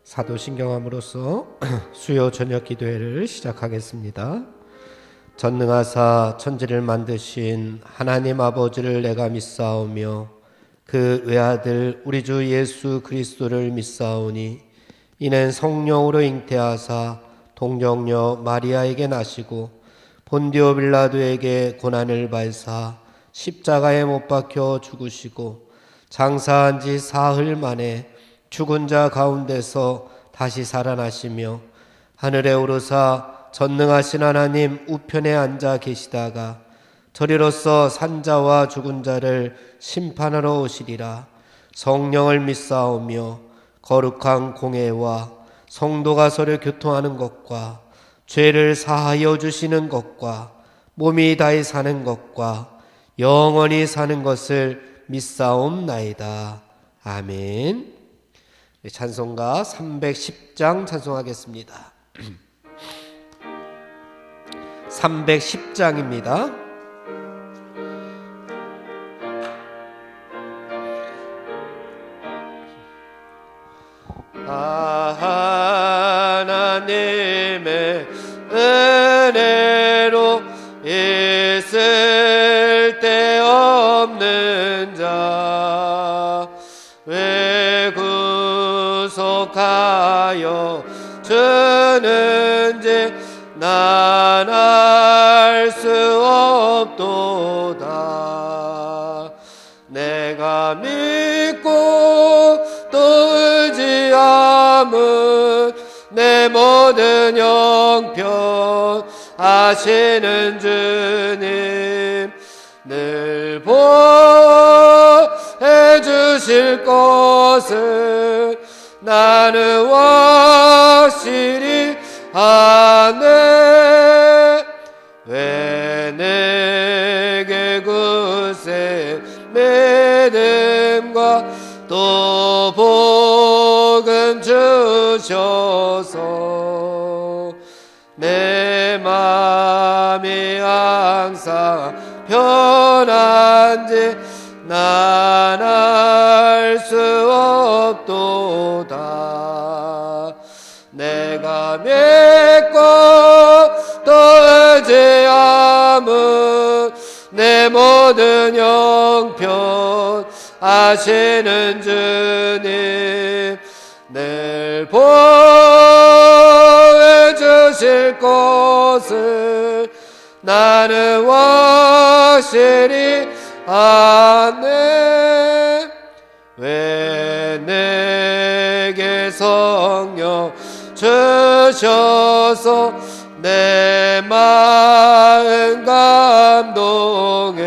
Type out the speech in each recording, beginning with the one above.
사도신경함으로써 수요 저녁 기도회를 시작하겠습니다. 전능하사 천지를 만드신 하나님 아버지를 내가 믿사오며 그 외아들 우리 주 예수 그리스도를 믿사오니 이는 성령으로 잉태하사 동정녀 마리아에게 나시고 본디오 빌라도에게 고난을 받사 십자가에 못 박혀 죽으시고 장사한 지 사흘 만에 죽은 자 가운데서 다시 살아나시며 하늘에 오르사 전능하신 하나님 우편에 앉아 계시다가 저리로서 산자와 죽은 자를 심판하러 오시리라. 성령을 믿사오며 거룩한 공회와 성도가 서로 교통하는 것과 죄를 사하여 주시는 것과 몸이 다히 사는 것과 영원히 사는 것을 믿사옵나이다. 아멘. 찬송가 310장 찬송하겠습니다. 310장입니다. 하나님의 은혜로 있을 데 없는 자 구속하여 주는지 난 알 수 없도다. 내가 믿고 또 의지함은 내 모든 형편 아시는 주님 늘 보호해 주실 것을 나는 확실히 아네. 왜 내게 굳세 믿음과 또 복음 주셔서 내 맘이 항상 편한지 난 알 수 없도다. 내가 믿고 또 의지함은 내 모든 형편 아시는 주님 늘 보호해 주실 것을 나는 확실히 아네. 왜 내게 성령 주셔서 내 마음 감동해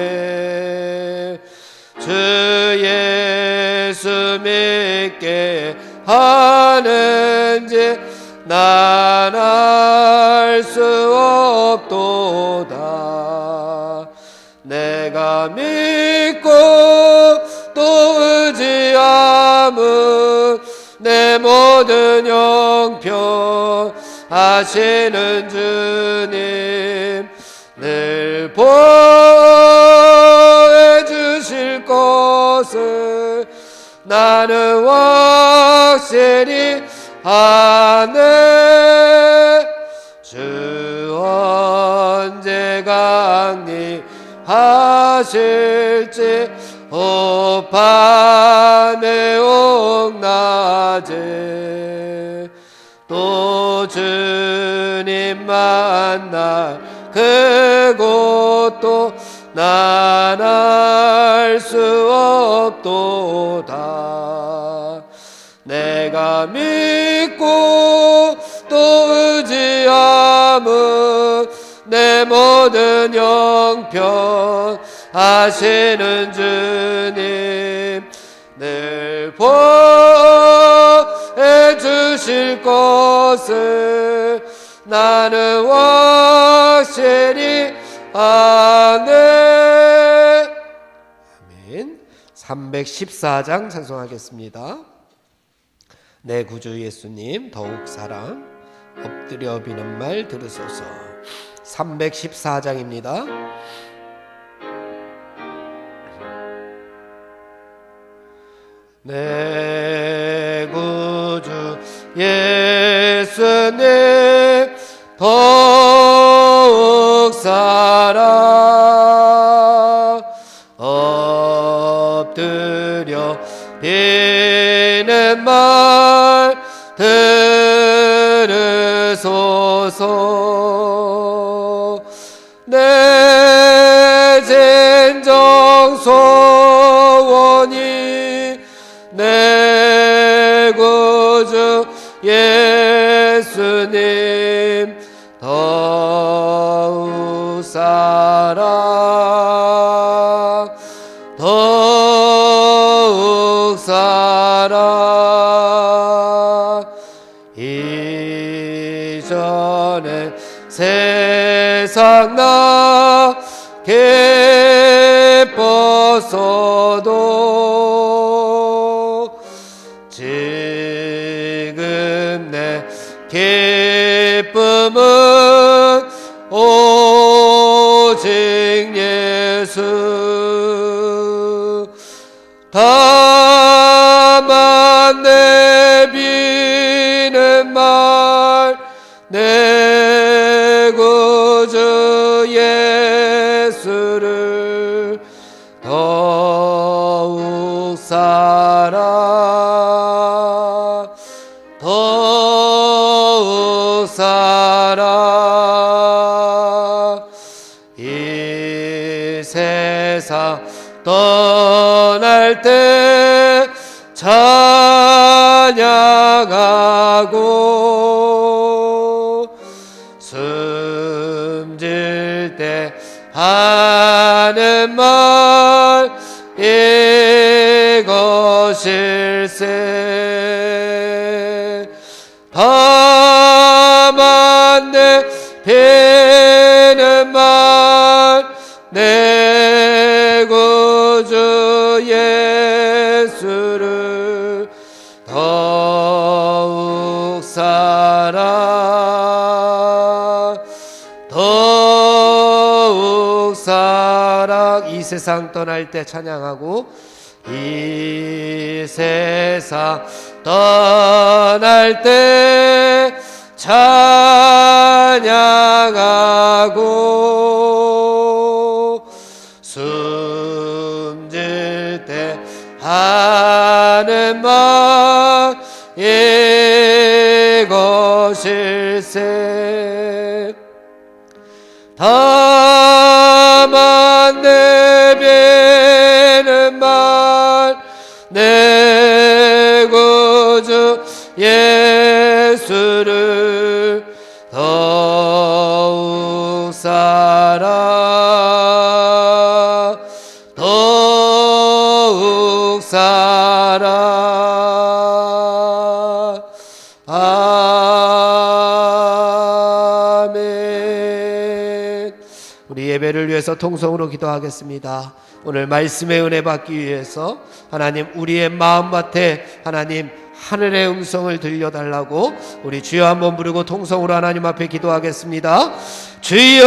주 예수 믿게 하는지 난 알 수 없도다. 내가 믿고 또 의지함은 내 모든 형편 아시는 주님 늘 보호해 주실 것을 나는 확실히 아네. 주 언제 강림하실지 밤에 옥낮에 또 주님 만날 그곳도 난 알 수 없도다. 내가 믿고 또 의지함은 내 모든 형편 아시는 주님 늘 보호해 주실 것을 나는 확실히 아네. 아멘. 314장 찬송하겠습니다. 내 구주 예수님 더욱 사랑 엎드려 비는 말 들으소서. 314장입니다. 내 구주 예수님 더욱 사랑 엎드려 비는 말 들으소서. 내 진정 소원이 내 구주 예수님 더욱 사랑 더욱 사랑 이전에 세상 나 기뻤어도 지금 내 기쁨은 오직 예수. 다만 내비는 말 내 구주 예수를 더욱 사랑 더욱 사랑 이 세상 떠날 때 찬양하고 숨질 때 하는 말 이것일세. 다만 내 비는 말 내 구주 예수를 더욱 사랑 더욱 사랑. 이 세상 떠날 때 찬양하고 이 세상 떠날 때 찬양하고 숨질 때 하는 말 이것일세. 다만 내비는 말 내 구주 예수를 더욱 사랑 더욱 사랑. 아멘. 우리 예배를 위해서 통성으로 기도하겠습니다. 오늘 말씀의 은혜 받기 위해서 하나님 우리의 마음밭에 하나님 하늘의 음성을 들려달라고 우리 주여 한번 부르고 통성으로 하나님 앞에 기도하겠습니다. 주여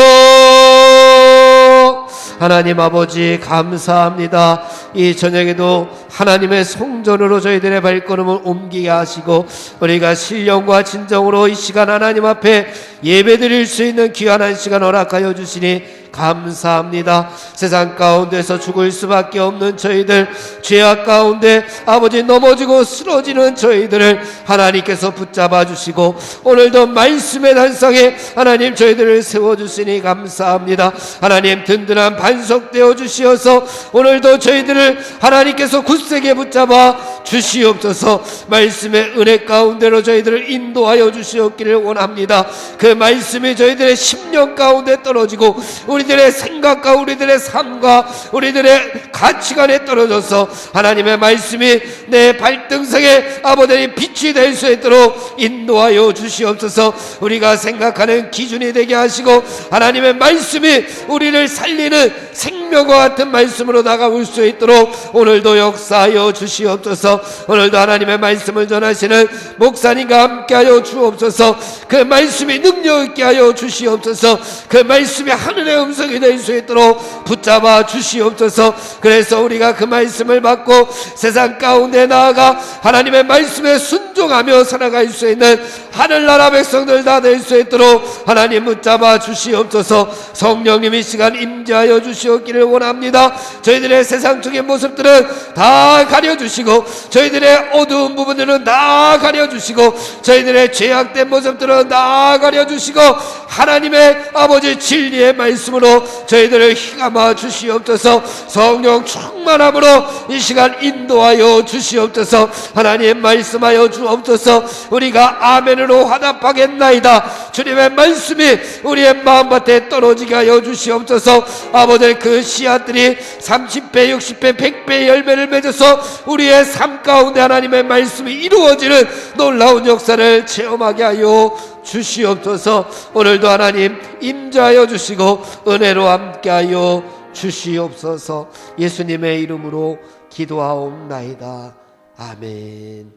하나님 아버지 감사합니다. 이 저녁에도 하나님의 성전으로 저희들의 발걸음을 옮기게 하시고 우리가 신령과 진정으로 이 시간 하나님 앞에 예배드릴 수 있는 귀한 시간 허락하여 주시니 감사합니다. 세상 가운데서 죽을 수밖에 없는 저희들, 죄악 가운데 아버지 넘어지고 쓰러지는 저희들을 하나님께서 붙잡아 주시고 오늘도 말씀의 단상에 하나님 저희들을 세워주시니 감사합니다. 하나님 든든한 반석 되어 주시어서 오늘도 저희들을 하나님께서 굳세게 붙잡아 주시옵소서. 말씀의 은혜 가운데로 저희들을 인도하여 주시옵기를 원합니다. 그 말씀이 저희들의 심령 가운데 떨어지고 우리들의 생각과 우리들의 삶과 우리들의 가치관에 떨어져서 하나님의 말씀이 내 발등상에 아버지 빛이 될 수 있도록 인도하여 주시옵소서. 우리가 생각하는 기준이 되게 하시고 하나님의 말씀이 우리를 살리는 생명과 같은 말씀으로 다가올 수 있도록 오늘도 역사하여 주시옵소서. 오늘도 하나님의 말씀을 전하시는 목사님과 함께하여 주옵소서. 그 말씀이 능력 있게 하여 주시옵소서. 그 말씀이 하늘의 음성이 될 수 있도록 붙잡아 주시옵소서. 그래서 우리가 그 말씀을 받고 세상 가운데 나아가 하나님의 말씀에 순종하며 살아갈 수 있는 하늘나라 백성들 다 될 수 있도록 하나님 붙잡아 주시옵소서. 성령님 이 시간 임재하여 주시옵기를 원합니다. 저희들의 세상적인 모습들은 다 가려주시고, 저희들의 어두운 부분들은 다 가려주시고, 저희들의 죄악된 모습들은 다 가려주시고, 하나님의 아버지 진리의 말씀으로 저희들을 휘감아 주시옵소서. 성령 충만함으로 이 시간 인도하여 주시옵소서. 하나님 말씀하여 주옵소서. 우리가 아멘으로 화답하겠나이다. 주님의 말씀이 우리의 마음밭에 떨어지게 하여 주시옵소서. 아버지, 그 씨앗들이 30배 60배 100배의 열매를 맺어서 우리의 삶 가운데 하나님의 말씀이 이루어지는 놀라운 역사를 체험하게 하여 주시옵소서. 오늘도 하나님 임재하여 주시고 은혜로 함께하여 주시옵소서. 예수님의 이름으로 기도하옵나이다. 아멘.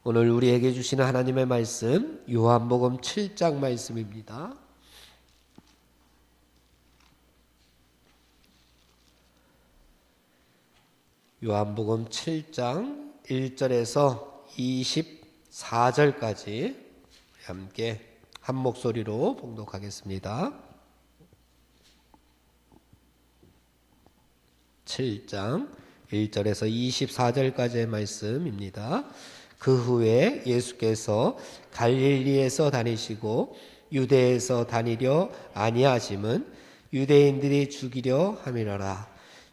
오늘 우리에게 주시는 하나님의 말씀, 요한복음 7장 말씀입니다. 요한복음 7장 1절에서 24절까지 함께 한 목소리로 봉독하겠습니다. 7장 1절에서 24절까지의 말씀입니다. 그 후에 예수께서 갈릴리에서 다니시고 유대에서 다니려 아니하심은 유대인들이 죽이려 함이라라.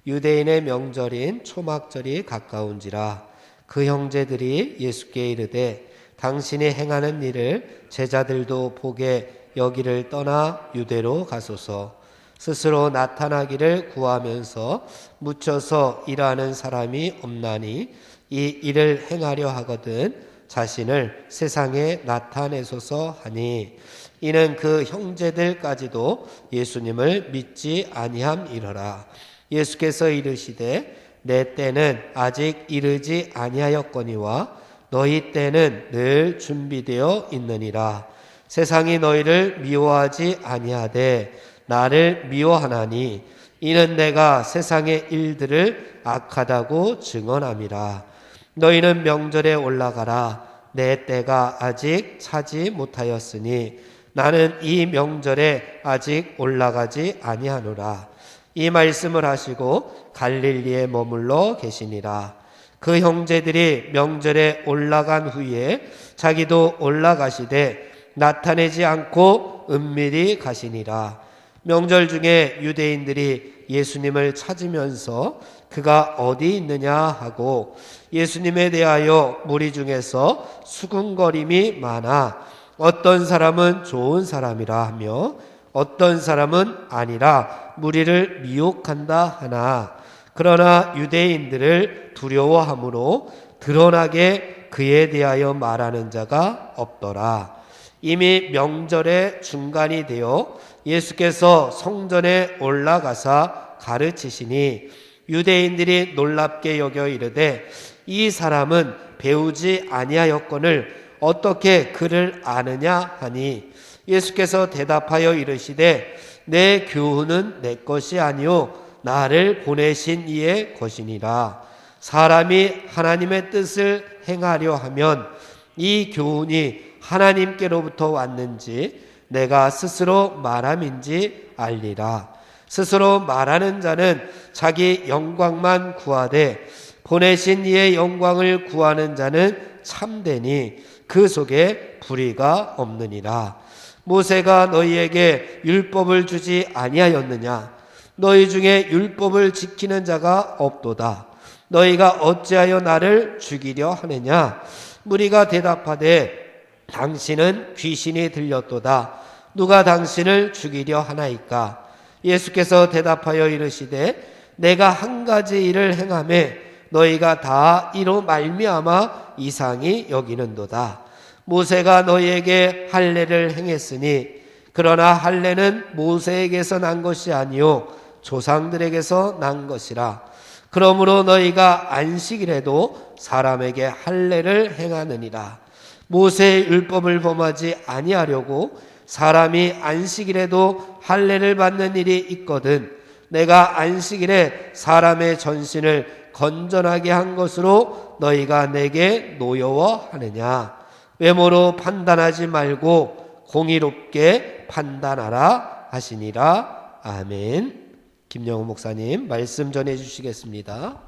유대인의 명절인 초막절이 가까운지라. 그 형제들이 예수께 이르되 당신이 행하는 일을 제자들도 보게 여기를 떠나 유대로 가소서. 스스로 나타나기를 구하면서 묻혀서 일하는 사람이 없나니 이 일을 행하려 하거든 자신을 세상에 나타내소서 하니, 이는 그 형제들까지도 예수님을 믿지 아니함이러라. 예수께서 이르시되 내 때는 아직 이르지 아니하였거니와 너희 때는 늘 준비되어 있느니라. 세상이 너희를 미워하지 아니하되 나를 미워하나니 이는 내가 세상의 일들을 악하다고 증언함이라. 너희는 명절에 올라가라. 내 때가 아직 차지 못하였으니 나는 이 명절에 아직 올라가지 아니하노라. 이 말씀을 하시고 갈릴리에 머물러 계시니라. 그 형제들이 명절에 올라간 후에 자기도 올라가시되 나타내지 않고 은밀히 가시니라. 명절 중에 유대인들이 예수님을 찾으면서 그가 어디 있느냐 하고 예수님에 대하여 무리 중에서 수군거림이 많아 어떤 사람은 좋은 사람이라 하며 어떤 사람은 아니라 무리를 미혹한다 하나, 그러나 유대인들을 두려워함으로 드러나게 그에 대하여 말하는 자가 없더라. 이미 명절의 중간이 되어 예수께서 성전에 올라가사 가르치시니 유대인들이 놀랍게 여겨 이르되 이 사람은 배우지 아니하였거늘 어떻게 그를 아느냐 하니, 예수께서 대답하여 이르시되 내 교훈은 내 것이 아니요 나를 보내신 이의 것이니라. 사람이 하나님의 뜻을 행하려 하면 이 교훈이 하나님께로부터 왔는지 내가 스스로 말함인지 알리라. 스스로 말하는 자는 자기 영광만 구하되 보내신 이의 영광을 구하는 자는 참되니 그 속에 불의가 없느니라. 모세가 너희에게 율법을 주지 아니하였느냐? 너희 중에 율법을 지키는 자가 없도다. 너희가 어찌하여 나를 죽이려 하느냐? 무리가 대답하되 당신은 귀신이 들렸도다. 누가 당신을 죽이려 하나이까? 예수께서 대답하여 이르시되 내가 한 가지 일을 행하매 너희가 다 이로 말미암아 이상히 여기는도다. 모세가 너희에게 할례를 행했으니 그러나 할례는 모세에게서 난 것이 아니요 조상들에게서 난 것이라. 그러므로 너희가 안식일에도 사람에게 할례를 행하느니라. 모세의 율법을 범하지 아니하려고 사람이 안식일에도 할례를 받는 일이 있거든 내가 안식일에 사람의 전신을 건전하게 한 것으로 너희가 내게 노여워하느냐. 외모로 판단하지 말고 공의롭게 판단하라 하시니라. 아멘. 김영호 목사님 말씀 전해 주시겠습니다.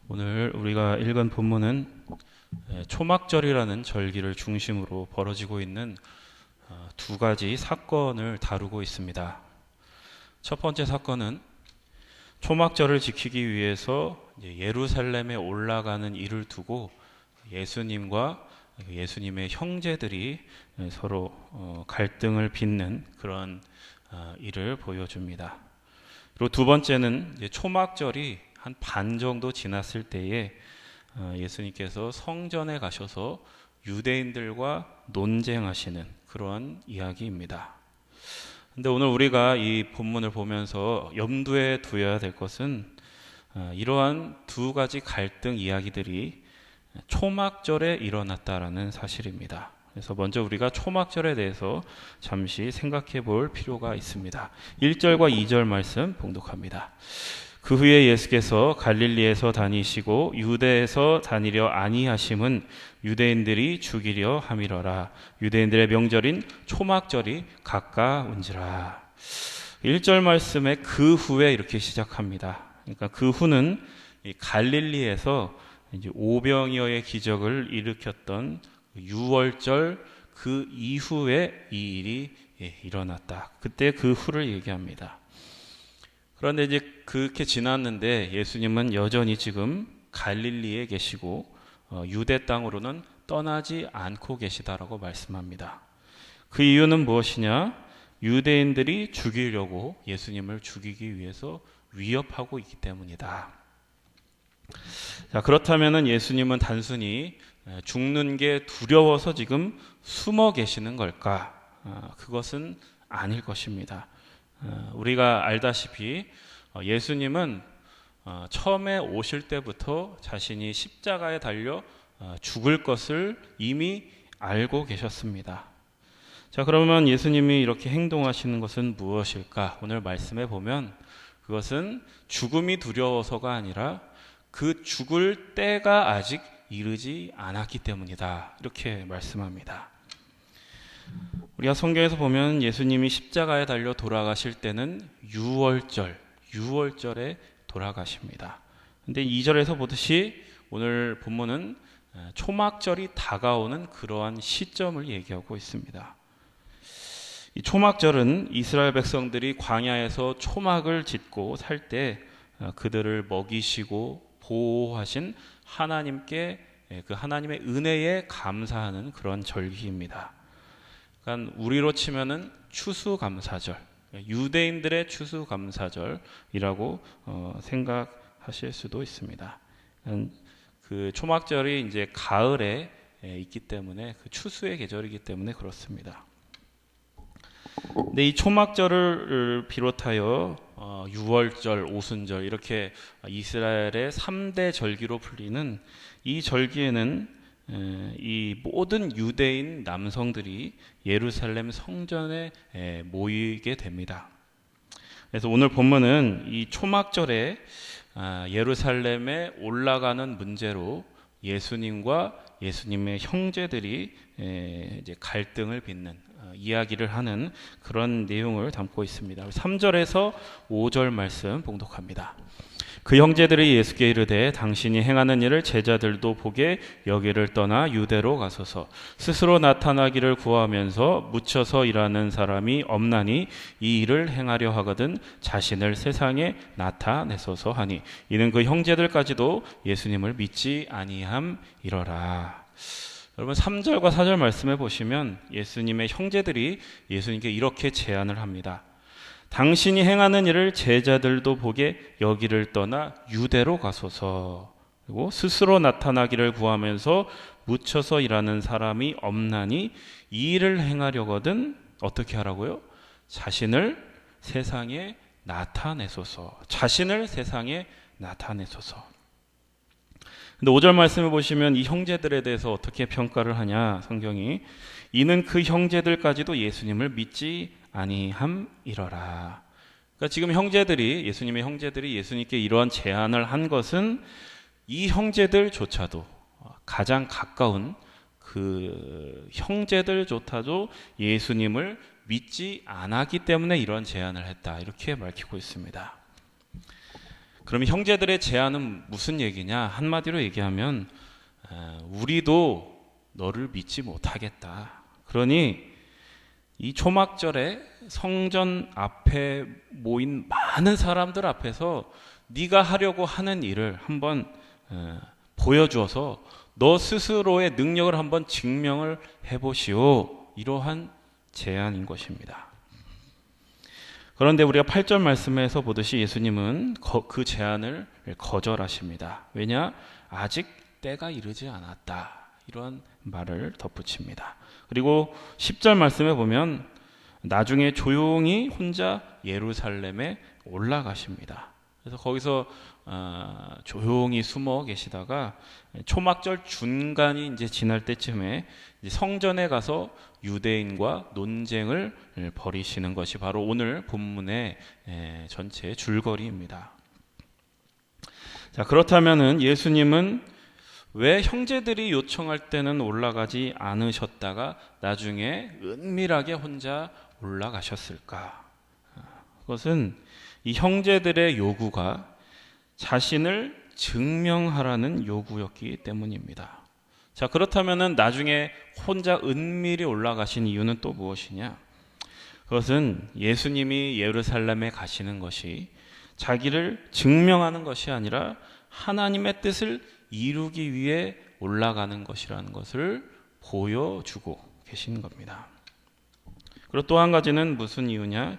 오늘 우리가 읽은 본문은 초막절이라는 절기를 중심으로 벌어지고 있는 두 가지 사건을 다루고 있습니다. 첫 번째 사건은 초막절을 지키기 위해서 예루살렘에 올라가는 일을 두고 예수님과 예수님의 형제들이 서로 갈등을 빚는 그런 일을 보여줍니다. 그리고 두 번째는 초막절이 한 반 정도 지났을 때에 예수님께서 성전에 가셔서 유대인들과 논쟁하시는 그런 이야기입니다. 근데 오늘 우리가 이 본문을 보면서 염두에 두어야 될 것은 이러한 두 가지 갈등 이야기들이 초막절에 일어났다라는 사실입니다. 그래서 먼저 우리가 초막절에 대해서 잠시 생각해 볼 필요가 있습니다. 1절과 2절 말씀 봉독합니다. 그 후에 예수께서 갈릴리에서 다니시고 유대에서 다니려 아니하심은 유대인들이 죽이려 함이러라. 유대인들의 명절인 초막절이 가까운지라. 1절 말씀에 그 후에 이렇게 시작합니다. 그러니까 그 후는 갈릴리에서 이제 오병이어의 기적을 일으켰던 유월절 그 이후에 이 일이 일어났다. 그때 그 후를 얘기합니다. 그런데 이제 그렇게 지났는데 예수님은 여전히 지금 갈릴리에 계시고 유대 땅으로는 떠나지 않고 계시다라고 말씀합니다. 그 이유는 무엇이냐? 유대인들이 죽이려고 예수님을 죽이기 위해서 위협하고 있기 때문이다. 자, 그렇다면은 예수님은 단순히 죽는 게 두려워서 지금 숨어 계시는 걸까? 그것은 아닐 것입니다. 우리가 알다시피 예수님은 처음에 오실 때부터 자신이 십자가에 달려 죽을 것을 이미 알고 계셨습니다. 자, 그러면 예수님이 이렇게 행동하시는 것은 무엇일까? 오늘 말씀에 보면 그것은 죽음이 두려워서가 아니라 그 죽을 때가 아직 이르지 않았기 때문이다. 이렇게 말씀합니다. 우리가 성경에서 보면 예수님이 십자가에 달려 돌아가실 때는 유월절에 돌아가십니다. 근데 2절에서 보듯이 오늘 본문은 초막절이 다가오는 그러한 시점을 얘기하고 있습니다. 이 초막절은 이스라엘 백성들이 광야에서 초막을 짓고 살 때 그들을 먹이시고 보호하신 하나님께 그 하나님의 은혜에 감사하는 그런 절기입니다. 그러니까 우리로 치면은 추수감사절, 유대인들의 추수감사절이라고 생각하실 수도 있습니다. 그 초막절이 이제 가을에 있기 때문에 그 추수의 계절이기 때문에 그렇습니다. 근데 이 초막절을 비롯하여 유월절, 오순절 이렇게 이스라엘의 3대 절기로 불리는 이 절기에는 이 모든 유대인 남성들이 예루살렘 성전에 모이게 됩니다. 그래서 오늘 본문은 이 초막절에 예루살렘에 올라가는 문제로 예수님과 예수님의 형제들이 이제 갈등을 빚는 이야기를 하는 그런 내용을 담고 있습니다. 3절에서 5절 말씀 봉독합니다. 그 형제들이 예수께 이르되 당신이 행하는 일을 제자들도 보게 여기를 떠나 유대로 가소서. 스스로 나타나기를 구하면서 묻혀서 일하는 사람이 없나니 이 일을 행하려 하거든 자신을 세상에 나타내소서 하니 이는 그 형제들까지도 예수님을 믿지 아니함이러라. 여러분 3절과 4절 말씀해 보시면 예수님의 형제들이 예수님께 이렇게 제안을 합니다. 당신이 행하는 일을 제자들도 보게 여기를 떠나 유대로 가소서. 그리고 스스로 나타나기를 구하면서 묻혀서 일하는 사람이 없나니 이 일을 행하려거든 어떻게 하라고요? 자신을 세상에 나타내소서. 자신을 세상에 나타내소서. 근데 5절 말씀을 보시면 이 형제들에 대해서 어떻게 평가를 하냐 성경이 이는 그 형제들까지도 예수님을 믿지 아니함이러라. 그러니까 지금 형제들이, 예수님의 형제들이 예수님께 이러한 제안을 한 것은 이 형제들조차도, 가장 가까운 그 형제들조차도 예수님을 믿지 않았기 때문에 이런 제안을 했다, 이렇게 밝히고 있습니다. 그러면 형제들의 제안은 무슨 얘기냐? 한마디로 얘기하면 우리도 너를 믿지 못하겠다. 그러니 이 초막절에 성전 앞에 모인 많은 사람들 앞에서 네가 하려고 하는 일을 한번 보여주어서 너 스스로의 능력을 한번 증명을 해보시오. 이러한 제안인 것입니다. 그런데 우리가 8절 말씀에서 보듯이 예수님은 그 제안을 거절하십니다. 왜냐? 아직 때가 이르지 않았다. 이런 말을 덧붙입니다. 그리고 10절 말씀에 보면 나중에 조용히 혼자 예루살렘에 올라가십니다. 그래서 거기서 조용히 숨어 계시다가 초막절 중간이 이제 지날 때쯤에 이제 성전에 가서 유대인과 논쟁을 벌이시는 것이 바로 오늘 본문의 전체 줄거리입니다. 자, 그렇다면은 예수님은 왜 형제들이 요청할 때는 올라가지 않으셨다가 나중에 은밀하게 혼자 올라가셨을까? 그것은 이 형제들의 요구가 자신을 증명하라는 요구였기 때문입니다. 자, 그렇다면은 나중에 혼자 은밀히 올라가신 이유는 또 무엇이냐? 그것은 예수님이 예루살렘에 가시는 것이 자기를 증명하는 것이 아니라 하나님의 뜻을 이루기 위해 올라가는 것이라는 것을 보여주고 계신 겁니다. 그리고 또 한 가지는 무슨 이유냐?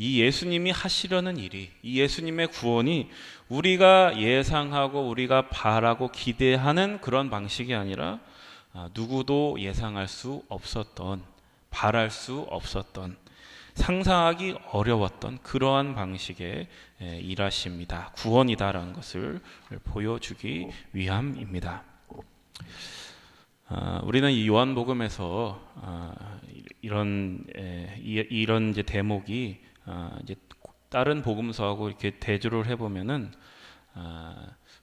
이 예수님이 하시려는 일이, 이 예수님의 구원이 우리가 예상하고 우리가 바라고 기대하는 그런 방식이 아니라 누구도 예상할 수 없었던, 바랄 수 없었던, 상상하기 어려웠던 그러한 방식의 일하십니다. 구원이다라는 것을 보여주기 위함입니다. 우리는 이 요한복음에서 이런 이제 대목이 이제 다른 복음서하고 이렇게 대조를 해보면은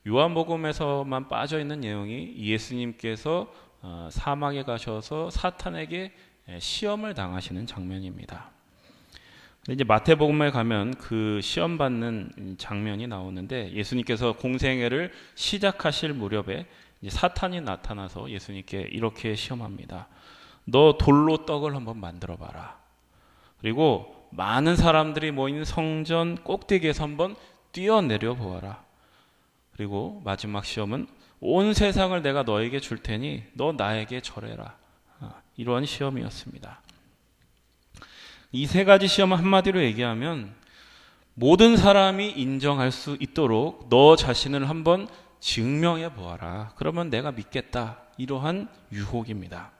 요한복음에서만 빠져 있는 내용이 예수님께서 사막에 가셔서 사탄에게 시험을 당하시는 장면입니다. 이제 마태복음에 가면 그 시험 받는 장면이 나오는데 예수님께서 공생애를 시작하실 무렵에 이제 사탄이 나타나서 예수님께 이렇게 시험합니다. 너 돌로 떡을 한번 만들어 봐라. 그리고 많은 사람들이 모인 성전 꼭대기에서 한번 뛰어내려 보아라. 그리고 마지막 시험은 온 세상을 내가 너에게 줄 테니 너 나에게 절해라. 이러한 시험이었습니다. 이 세 가지 시험은 한마디로 얘기하면 모든 사람이 인정할 수 있도록 너 자신을 한번 증명해 보아라. 그러면 내가 믿겠다. 이러한 유혹입니다.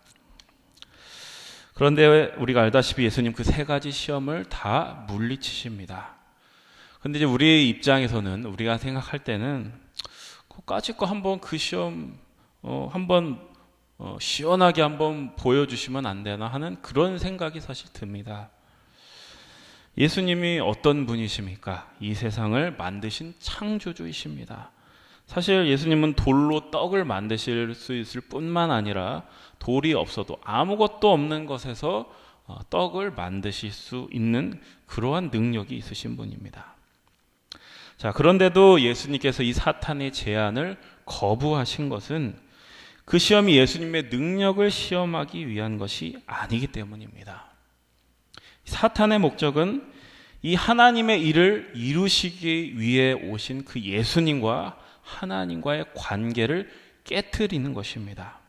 그런데 우리가 알다시피 예수님 그 세 가지 시험을 다 물리치십니다. 근데 이제 우리의 입장에서는 우리가 생각할 때는 그까짓 거 한번 그 시험 한번 시원하게 한번 보여주시면 안 되나 하는 그런 생각이 사실 듭니다. 예수님이 어떤 분이십니까? 이 세상을 만드신 창조주이십니다. 사실 예수님은 돌로 떡을 만드실 수 있을 뿐만 아니라 돌이 없어도 아무것도 없는 것에서 떡을 만드실 수 있는 그러한 능력이 있으신 분입니다. 자, 그런데도 예수님께서 이 사탄의 제안을 거부하신 것은 그 시험이 예수님의 능력을 시험하기 위한 것이 아니기 때문입니다. 사탄의 목적은 이 하나님의 일을 이루시기 위해 오신 그 예수님과 하나님과의 관계를 깨트리는 것입니다.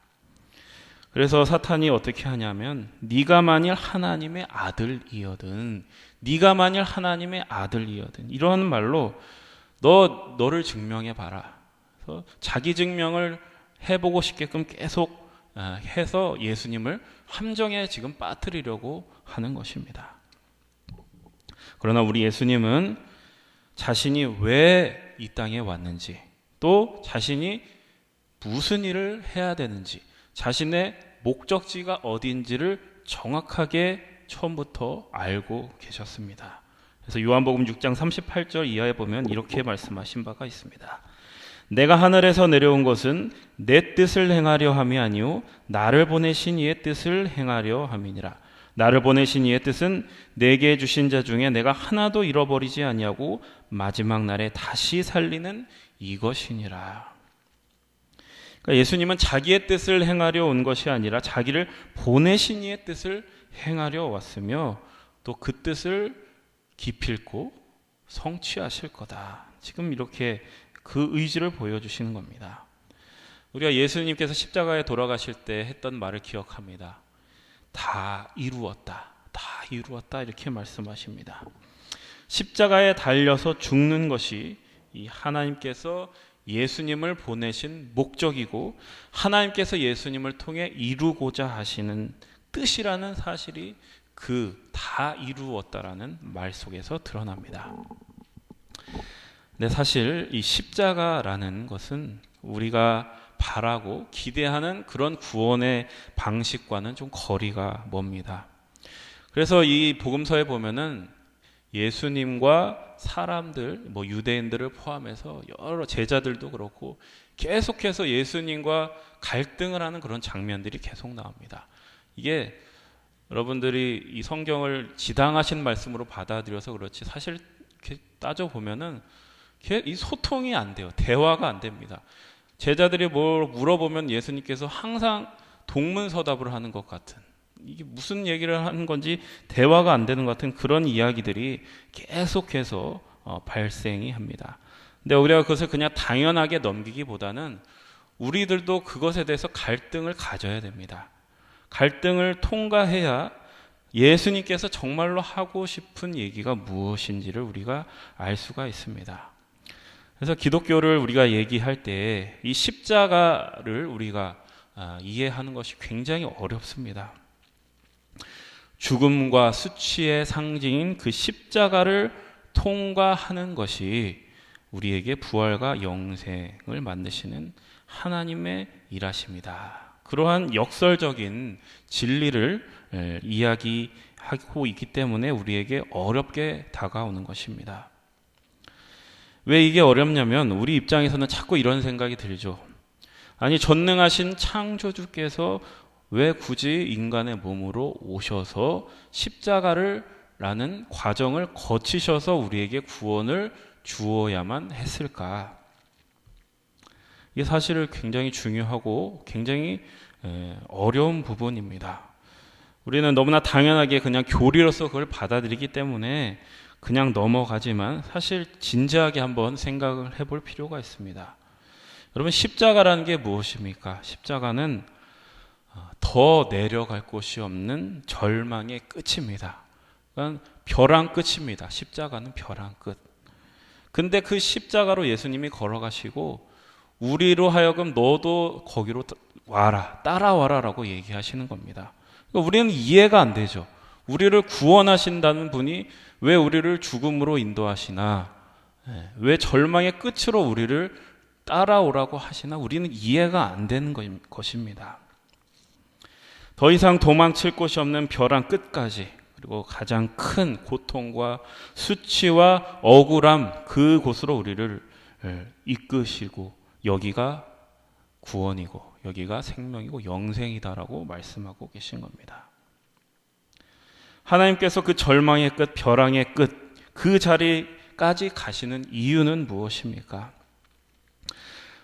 그래서 사탄이 어떻게 하냐면 네가 만일 하나님의 아들이거든, 네가 만일 하나님의 아들이거든 이러한 말로 너를 증명해 봐라. 그래서 자기 증명을 해보고 싶게끔 계속 해서 예수님을 함정에 지금 빠뜨리려고 하는 것입니다. 그러나 우리 예수님은 자신이 왜 이 땅에 왔는지, 또 자신이 무슨 일을 해야 되는지, 자신의 목적지가 어디인지를 정확하게 처음부터 알고 계셨습니다. 그래서 요한복음 6장 38절 이하에 보면 이렇게 말씀하신 바가 있습니다. 내가 하늘에서 내려온 것은 내 뜻을 행하려 함이 아니요 나를 보내신 이의 뜻을 행하려 함이니라. 나를 보내신 이의 뜻은 내게 주신 자 중에 내가 하나도 잃어버리지 아니하고 마지막 날에 다시 살리는 이것이니라. 그러니까 예수님은 자기의 뜻을 행하려 온 것이 아니라 자기를 보내신 이의 뜻을 행하려 왔으며 또 그 뜻을 기필코 성취하실 거다. 지금 이렇게 그 의지를 보여주시는 겁니다. 우리가 예수님께서 십자가에 돌아가실 때 했던 말을 기억합니다. 다 이루었다. 다 이루었다. 이렇게 말씀하십니다. 십자가에 달려서 죽는 것이 이 하나님께서 예수님을 보내신 목적이고 하나님께서 예수님을 통해 이루고자 하시는 뜻이라는 사실이 그 다 이루었다라는 말 속에서 드러납니다. 근데 사실 이 십자가라는 것은 우리가 바라고 기대하는 그런 구원의 방식과는 좀 거리가 멉니다. 그래서 이 복음서에 보면은 예수님과 사람들, 유대인들을 포함해서 여러 제자들도 그렇고 계속해서 예수님과 갈등을 하는 그런 장면들이 계속 나옵니다. 이게 여러분들이 이 성경을 지당하신 말씀으로 받아들여서 그렇지 사실 이렇게 따져보면은 이 소통이 안 돼요. 대화가 안 됩니다. 제자들이 뭘 물어보면 예수님께서 항상 동문서답을 하는 것 같은, 이게 무슨 얘기를 하는 건지 대화가 안 되는 것 같은 그런 이야기들이 계속해서 발생이 합니다. 근데 우리가 그것을 그냥 당연하게 넘기기보다는 우리들도 그것에 대해서 갈등을 가져야 됩니다. 갈등을 통과해야 예수님께서 정말로 하고 싶은 얘기가 무엇인지를 우리가 알 수가 있습니다. 그래서 기독교를 우리가 얘기할 때 이 십자가를 우리가 이해하는 것이 굉장히 어렵습니다. 죽음과 수치의 상징인 그 십자가를 통과하는 것이 우리에게 부활과 영생을 만드시는 하나님의 일하십니다. 그러한 역설적인 진리를 이야기하고 있기 때문에 우리에게 어렵게 다가오는 것입니다. 왜 이게 어렵냐면 우리 입장에서는 자꾸 이런 생각이 들죠. 아니, 전능하신 창조주께서 왜 굳이 인간의 몸으로 오셔서 십자가를 라는 과정을 거치셔서 우리에게 구원을 주어야만 했을까? 이게 사실 굉장히 중요하고 굉장히 어려운 부분입니다. 우리는 너무나 당연하게 그냥 교리로서 그걸 받아들이기 때문에 그냥 넘어가지만 사실 진지하게 한번 생각을 해볼 필요가 있습니다. 여러분, 십자가라는 게 무엇입니까? 십자가는 더 내려갈 곳이 없는 절망의 끝입니다. 그러니까 벼랑 끝입니다. 십자가는 벼랑 끝. 근데 그 십자가로 예수님이 걸어가시고 우리로 하여금 너도 거기로 와라, 따라와라 라고 얘기하시는 겁니다. 그러니까 우리는 이해가 안 되죠. 우리를 구원하신다는 분이 왜 우리를 죽음으로 인도하시나, 왜 절망의 끝으로 우리를 따라오라고 하시나 우리는 이해가 안 되는 것입니다. 더 이상 도망칠 곳이 없는 벼랑 끝까지, 그리고 가장 큰 고통과 수치와 억울함, 그곳으로 우리를 이끄시고 여기가 구원이고 여기가 생명이고 영생이다라고 말씀하고 계신 겁니다. 하나님께서 그 절망의 끝, 벼랑의 끝, 그 자리까지 가시는 이유는 무엇입니까?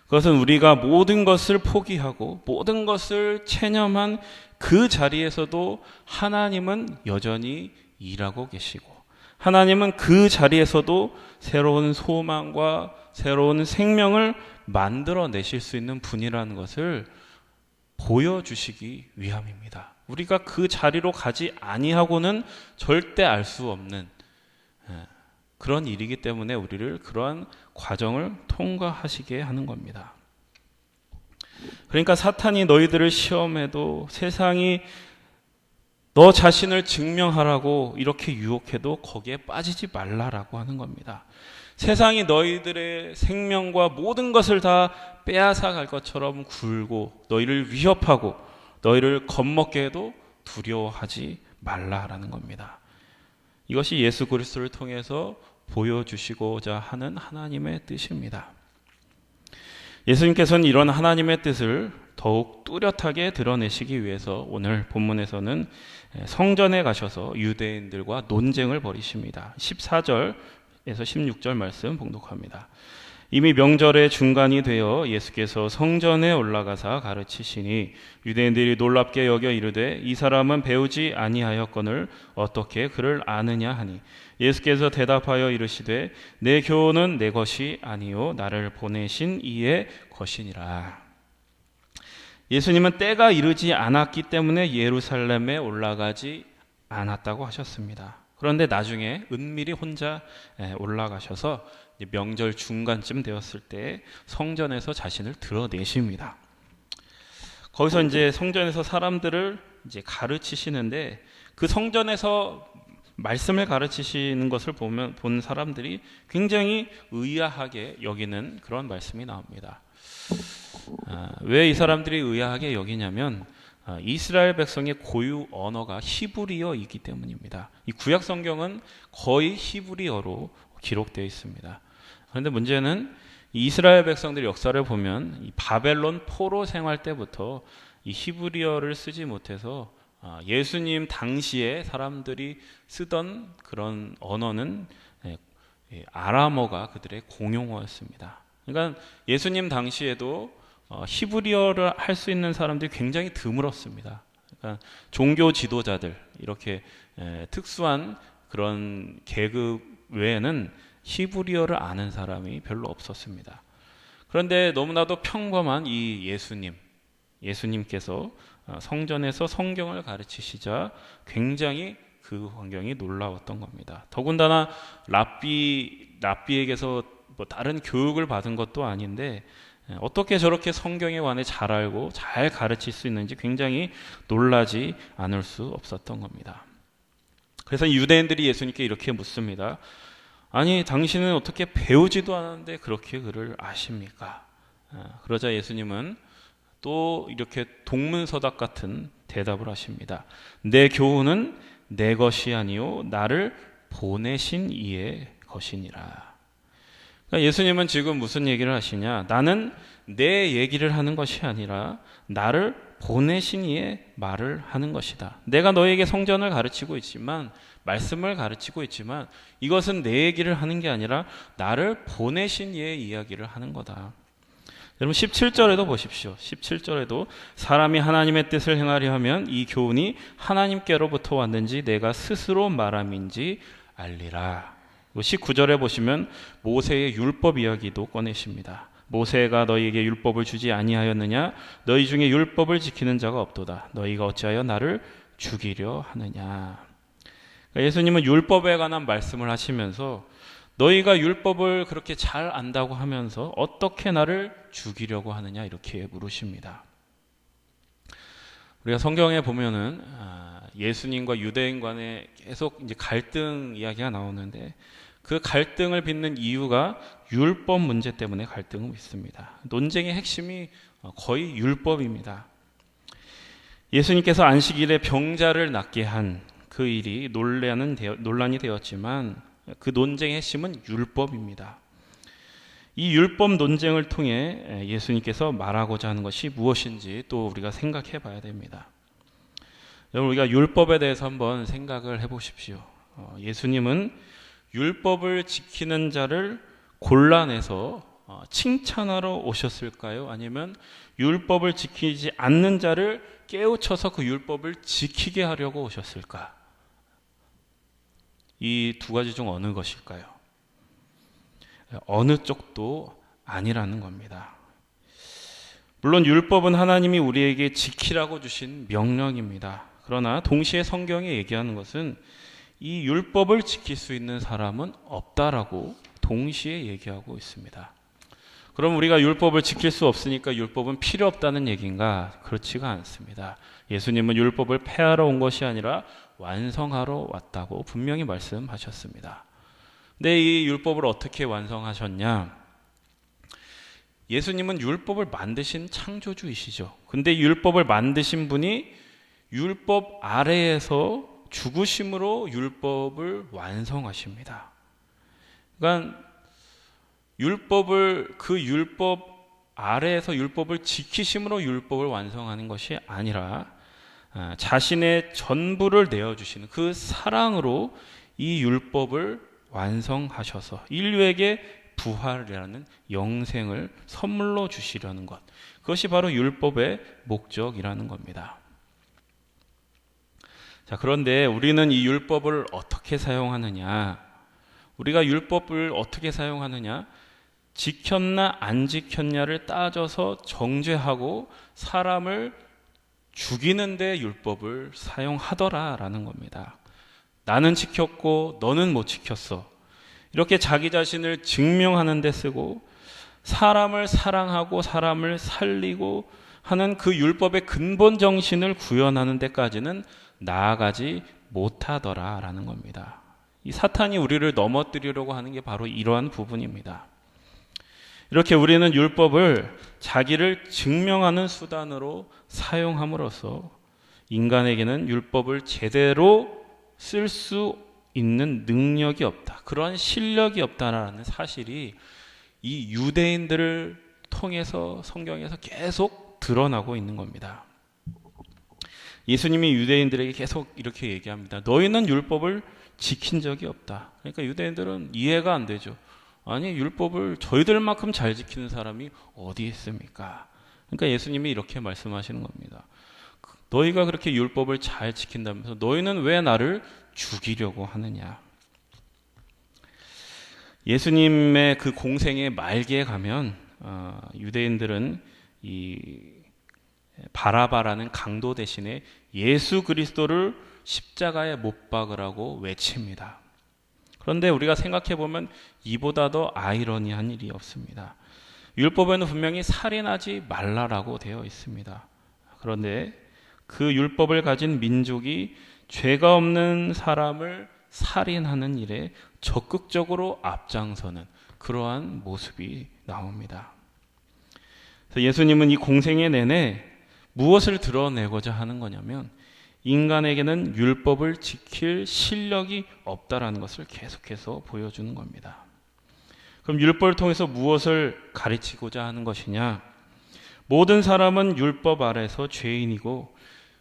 그것은 우리가 모든 것을 포기하고 모든 것을 체념한 그 자리에서도 하나님은 여전히 일하고 계시고 하나님은 그 자리에서도 새로운 소망과 새로운 생명을 만들어내실 수 있는 분이라는 것을 보여주시기 위함입니다. 우리가 그 자리로 가지 아니하고는 절대 알 수 없는 그런 일이기 때문에 우리를 그러한 과정을 통과하시게 하는 겁니다. 그러니까 사탄이 너희들을 시험해도 세상이 너 자신을 증명하라고 이렇게 유혹해도 거기에 빠지지 말라라고 하는 겁니다. 세상이 너희들의 생명과 모든 것을 다 빼앗아 갈 것처럼 굴고 너희를 위협하고 너희를 겁먹게 해도 두려워하지 말라라는 겁니다. 이것이 예수 그리스도를 통해서 보여주시고자 하는 하나님의 뜻입니다. 예수님께서는 이런 하나님의 뜻을 더욱 뚜렷하게 드러내시기 위해서 오늘 본문에서는 성전에 가셔서 유대인들과 논쟁을 벌이십니다. 14절에서 16절 말씀 봉독합니다. 이미 명절의 중간이 되어 예수께서 성전에 올라가사 가르치시니 유대인들이 놀랍게 여겨 이르되 이 사람은 배우지 아니하였거늘 어떻게 그를 아느냐 하니 예수께서 대답하여 이르시되 내 교훈은 내 것이 아니요 나를 보내신 이의 것이니라. 예수님은 때가 이르지 않았기 때문에 예루살렘에 올라가지 않았다고 하셨습니다. 그런데 나중에 은밀히 혼자 올라가셔서 명절 중간쯤 되었을 때 성전에서 자신을 드러내십니다. 거기서 이제 성전에서 사람들을 이제 가르치시는데 그 성전에서 말씀을 가르치시는 것을 본 사람들이 굉장히 의아하게 여기는 그런 말씀이 나옵니다. 왜 이 사람들이 의아하게 여기냐면 이스라엘 백성의 고유 언어가 히브리어이기 때문입니다. 이 구약 성경은 거의 히브리어로 기록되어 있습니다. 그런데 문제는 이스라엘 백성들의 역사를 보면 이 바벨론 포로 생활 때부터 이 히브리어를 쓰지 못해서 예수님 당시에 사람들이 쓰던 그런 언어는 아람어가 그들의 공용어였습니다. 그러니까 예수님 당시에도 히브리어를 할 수 있는 사람들이 굉장히 드물었습니다. 그러니까 종교 지도자들 이렇게 특수한 그런 계급 외에는 히브리어를 아는 사람이 별로 없었습니다. 그런데 너무나도 평범한 이 예수님께서 성전에서 성경을 가르치시자 굉장히 그 환경이 놀라웠던 겁니다. 더군다나 랍비에게서 뭐 다른 교육을 받은 것도 아닌데 어떻게 저렇게 성경에 관해 잘 알고 잘 가르칠 수 있는지 굉장히 놀라지 않을 수 없었던 겁니다. 그래서 유대인들이 예수님께 이렇게 묻습니다. 아니 당신은 어떻게 배우지도 않았는데 그렇게 그를 아십니까? 그러자 예수님은 또 이렇게 동문서답 같은 대답을 하십니다. 내 교훈은 내 것이 아니요 나를 보내신 이의 것이니라. 그러니까 예수님은 지금 무슨 얘기를 하시냐? 나는 내 얘기를 하는 것이 아니라 나를 보내신 이의 말을 하는 것이다. 내가 너에게 성전을 가르치고 있지만 말씀을 가르치고 있지만 이것은 내 얘기를 하는 게 아니라 나를 보내신 이의 이야기를 하는 거다. 여러분 17절에도 보십시오. 17절에도 사람이 하나님의 뜻을 행하려 하면 이 교훈이 하나님께로부터 왔는지 내가 스스로 말함인지 알리라. 19절에 보시면 모세의 율법 이야기도 꺼내십니다. 모세가 너희에게 율법을 주지 아니하였느냐? 너희 중에 율법을 지키는 자가 없도다. 너희가 어찌하여 나를 죽이려 하느냐? 그러니까 예수님은 율법에 관한 말씀을 하시면서 너희가 율법을 그렇게 잘 안다고 하면서 어떻게 나를 죽이려고 하느냐 이렇게 물으십니다. 우리가 성경에 보면은 예수님과 유대인 간에 계속 이제 갈등 이야기가 나오는데 그 갈등을 빚는 이유가 율법 문제 때문에 갈등을 있습니다. 논쟁의 핵심이 거의 율법입니다. 예수님께서 안식일에 병자를 낫게 한 그 일이 논란이 되었지만 그 논쟁의 핵심은 율법입니다. 이 율법 논쟁을 통해 예수님께서 말하고자 하는 것이 무엇인지 또 우리가 생각해 봐야 됩니다. 여러분 우리가 율법에 대해서 한번 생각을 해보십시오. 예수님은 율법을 지키는 자를 골라내서 칭찬하러 오셨을까요? 아니면 율법을 지키지 않는 자를 깨우쳐서 그 율법을 지키게 하려고 오셨을까? 이 두 가지 중 어느 것일까요? 어느 쪽도 아니라는 겁니다. 물론 율법은 하나님이 우리에게 지키라고 주신 명령입니다. 그러나 동시에 성경이 얘기하는 것은 이 율법을 지킬 수 있는 사람은 없다라고 동시에 얘기하고 있습니다. 그럼 우리가 율법을 지킬 수 없으니까 율법은 필요 없다는 얘기인가? 그렇지가 않습니다. 예수님은 율법을 폐하러 온 것이 아니라 완성하러 왔다고 분명히 말씀하셨습니다. 근데 이 율법을 어떻게 완성하셨냐? 예수님은 율법을 만드신 창조주이시죠. 근데 율법을 만드신 분이 율법 아래에서 죽으심으로 율법을 완성하십니다. 그러니까 그 율법 아래에서 율법을 지키심으로 율법을 완성하는 것이 아니라 자신의 전부를 내어주시는 그 사랑으로 이 율법을 완성하셔서 인류에게 부활이라는 영생을 선물로 주시려는 것, 그것이 바로 율법의 목적이라는 겁니다. 자, 그런데 우리는 이 율법을 어떻게 사용하느냐? 우리가 율법을 어떻게 사용하느냐? 지켰나 안 지켰냐를 따져서 정죄하고 사람을 죽이는 데 율법을 사용하더라라는 겁니다. 나는 지켰고 너는 못 지켰어. 이렇게 자기 자신을 증명하는 데 쓰고 사람을 사랑하고 사람을 살리고 하는 그 율법의 근본 정신을 구현하는 데까지는 나아가지 못하더라라는 겁니다. 이 사탄이 우리를 넘어뜨리려고 하는 게 바로 이러한 부분입니다. 이렇게 우리는 율법을 자기를 증명하는 수단으로 사용함으로써 인간에게는 율법을 제대로 쓸 수 있는 능력이 없다. 그런 실력이 없다라는 사실이 이 유대인들을 통해서 성경에서 계속 드러나고 있는 겁니다. 예수님이 유대인들에게 계속 이렇게 얘기합니다. 너희는 율법을 지킨 적이 없다. 그러니까 유대인들은 이해가 안 되죠. 아니, 율법을 저희들만큼 잘 지키는 사람이 어디 있습니까? 그러니까 예수님이 이렇게 말씀하시는 겁니다. 너희가 그렇게 율법을 잘 지킨다면서 너희는 왜 나를 죽이려고 하느냐? 예수님의 그 공생의 말기에 가면 유대인들은 이 바라바라는 강도 대신에 예수 그리스도를 십자가에 못 박으라고 외칩니다. 그런데 우리가 생각해 보면 이보다 더 아이러니한 일이 없습니다. 율법에는 분명히 살인하지 말라라고 되어 있습니다. 그런데 그 율법을 가진 민족이 죄가 없는 사람을 살인하는 일에 적극적으로 앞장서는 그러한 모습이 나옵니다. 그래서 예수님은 이 공생애 내내 무엇을 드러내고자 하는 거냐면 인간에게는 율법을 지킬 실력이 없다라는 것을 계속해서 보여주는 겁니다. 그럼 율법을 통해서 무엇을 가르치고자 하는 것이냐? 모든 사람은 율법 아래서 죄인이고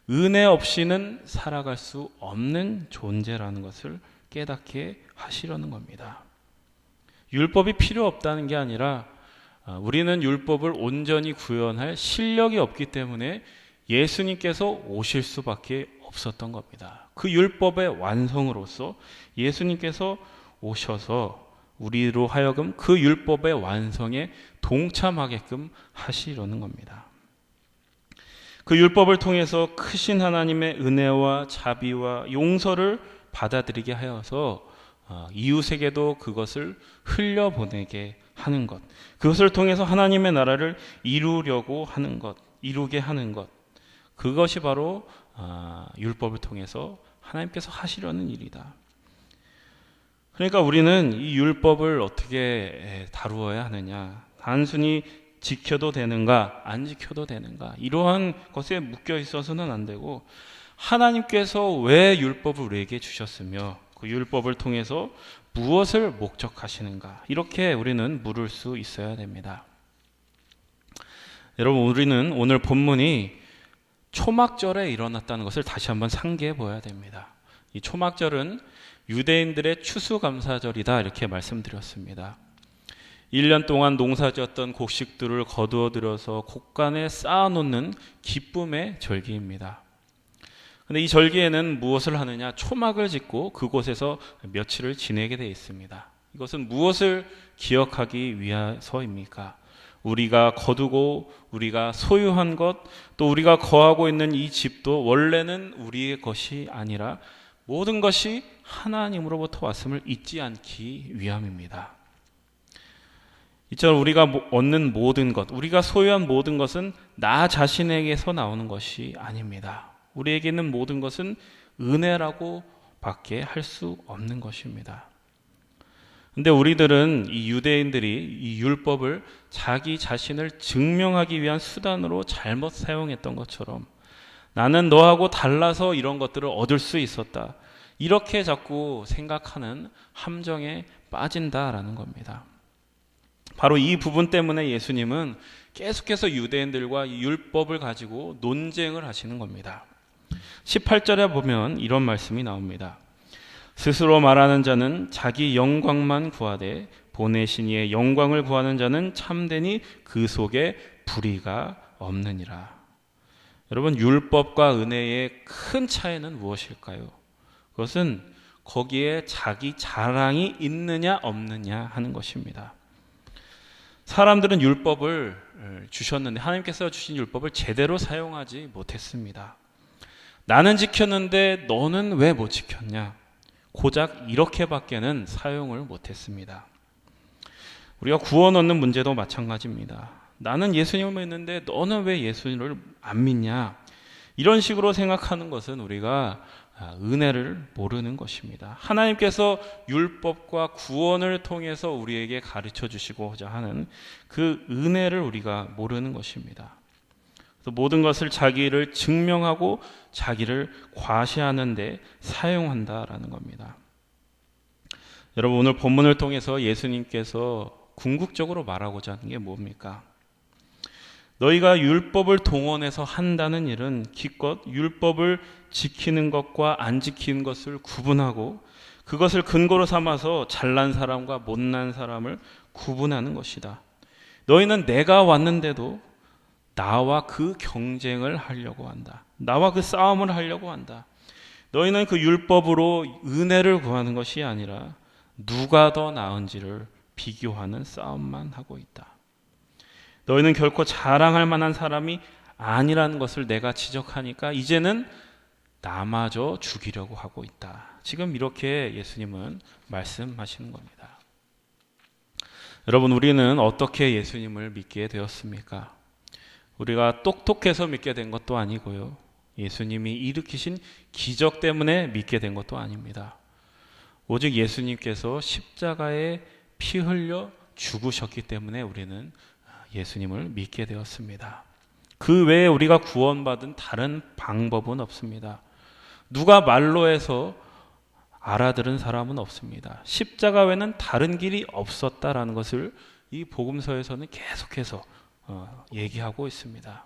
은혜 없이는 살아갈 수 없는 존재라는 것을 깨닫게 하시려는 겁니다. 율법이 필요 없다는 게 아니라 우리는 율법을 온전히 구현할 실력이 없기 때문에 예수님께서 오실 수밖에 없었던 겁니다. 그 율법의 완성으로서 예수님께서 오셔서 우리로 하여금 그 율법의 완성에 동참하게끔 하시려는 겁니다. 그 율법을 통해서 크신 하나님의 은혜와 자비와 용서를 받아들이게 하여서 이웃에게도 그것을 흘려보내게 하는 것, 그것을 통해서 하나님의 나라를 이루려고 하는 것, 이루게 하는 것, 그것이 바로 율법을 통해서 하나님께서 하시려는 일이다. 그러니까 우리는 이 율법을 어떻게 다루어야 하느냐, 단순히 지켜도 되는가 안 지켜도 되는가 이러한 것에 묶여 있어서는 안 되고 하나님께서 왜 율법을 우리에게 주셨으며 그 율법을 통해서 무엇을 목적하시는가, 이렇게 우리는 물을 수 있어야 됩니다. 여러분, 우리는 오늘 본문이 초막절에 일어났다는 것을 다시 한번 상기해 보아야 됩니다. 이 초막절은 유대인들의 추수감사절이다 이렇게 말씀드렸습니다. 1년 동안 농사지었던 곡식들을 거두어 들여서 곳간에 쌓아놓는 기쁨의 절기입니다. 그런데 이 절기에는 무엇을 하느냐? 초막을 짓고 그곳에서 며칠을 지내게 되어 있습니다. 이것은 무엇을 기억하기 위해서입니까? 우리가 거두고 우리가 소유한 것, 또 우리가 거하고 있는 이 집도 원래는 우리의 것이 아니라 모든 것이 하나님으로부터 왔음을 잊지 않기 위함입니다. 이처럼 우리가 얻는 모든 것, 우리가 소유한 모든 것은 나 자신에게서 나오는 것이 아닙니다. 우리에게는 모든 것은 은혜라고 밖에 할 수 없는 것입니다. 근데 우리들은 이 유대인들이 이 율법을 자기 자신을 증명하기 위한 수단으로 잘못 사용했던 것처럼 나는 너하고 달라서 이런 것들을 얻을 수 있었다. 이렇게 자꾸 생각하는 함정에 빠진다라는 겁니다. 바로 이 부분 때문에 예수님은 계속해서 유대인들과 율법을 가지고 논쟁을 하시는 겁니다. 18절에 보면 이런 말씀이 나옵니다. 스스로 말하는 자는 자기 영광만 구하되 보내신 이의 영광을 구하는 자는 참되니 그 속에 불의가 없느니라. 여러분, 율법과 은혜의 큰 차이는 무엇일까요? 그것은 거기에 자기 자랑이 있느냐 없느냐 하는 것입니다. 사람들은 율법을 주셨는데 하나님께서 주신 율법을 제대로 사용하지 못했습니다. 나는 지켰는데 너는 왜 못 지켰냐? 고작 이렇게밖에는 사용을 못했습니다. 우리가 구원 얻는 문제도 마찬가지입니다. 나는 예수님을 믿는데 너는 왜 예수님을 안 믿냐? 이런 식으로 생각하는 것은 우리가 은혜를 모르는 것입니다. 하나님께서 율법과 구원을 통해서 우리에게 가르쳐 주시고자 하는 그 은혜를 우리가 모르는 것입니다. 그래서 모든 것을 자기를 증명하고 자기를 과시하는 데 사용한다라는 겁니다. 여러분, 오늘 본문을 통해서 예수님께서 궁극적으로 말하고자 하는 게 뭡니까? 너희가 율법을 동원해서 한다는 일은 기껏 율법을 지키는 것과 안 지키는 것을 구분하고 그것을 근거로 삼아서 잘난 사람과 못난 사람을 구분하는 것이다. 너희는 내가 왔는데도 나와 그 경쟁을 하려고 한다. 나와 그 싸움을 하려고 한다. 너희는 그 율법으로 은혜를 구하는 것이 아니라 누가 더 나은지를 비교하는 싸움만 하고 있다. 너희는 결코 자랑할 만한 사람이 아니라는 것을 내가 지적하니까 이제는 나마저 죽이려고 하고 있다. 지금 이렇게 예수님은 말씀하시는 겁니다. 여러분, 우리는 어떻게 예수님을 믿게 되었습니까? 우리가 똑똑해서 믿게 된 것도 아니고요. 예수님이 일으키신 기적 때문에 믿게 된 것도 아닙니다. 오직 예수님께서 십자가에 피 흘려 죽으셨기 때문에 우리는 예수님을 믿게 되었습니다. 그 외에 우리가 구원받은 다른 방법은 없습니다. 누가 말로 해서 알아들은 사람은 없습니다. 십자가 외에는 다른 길이 없었다라는 것을 이 복음서에서는 계속해서 얘기하고 있습니다.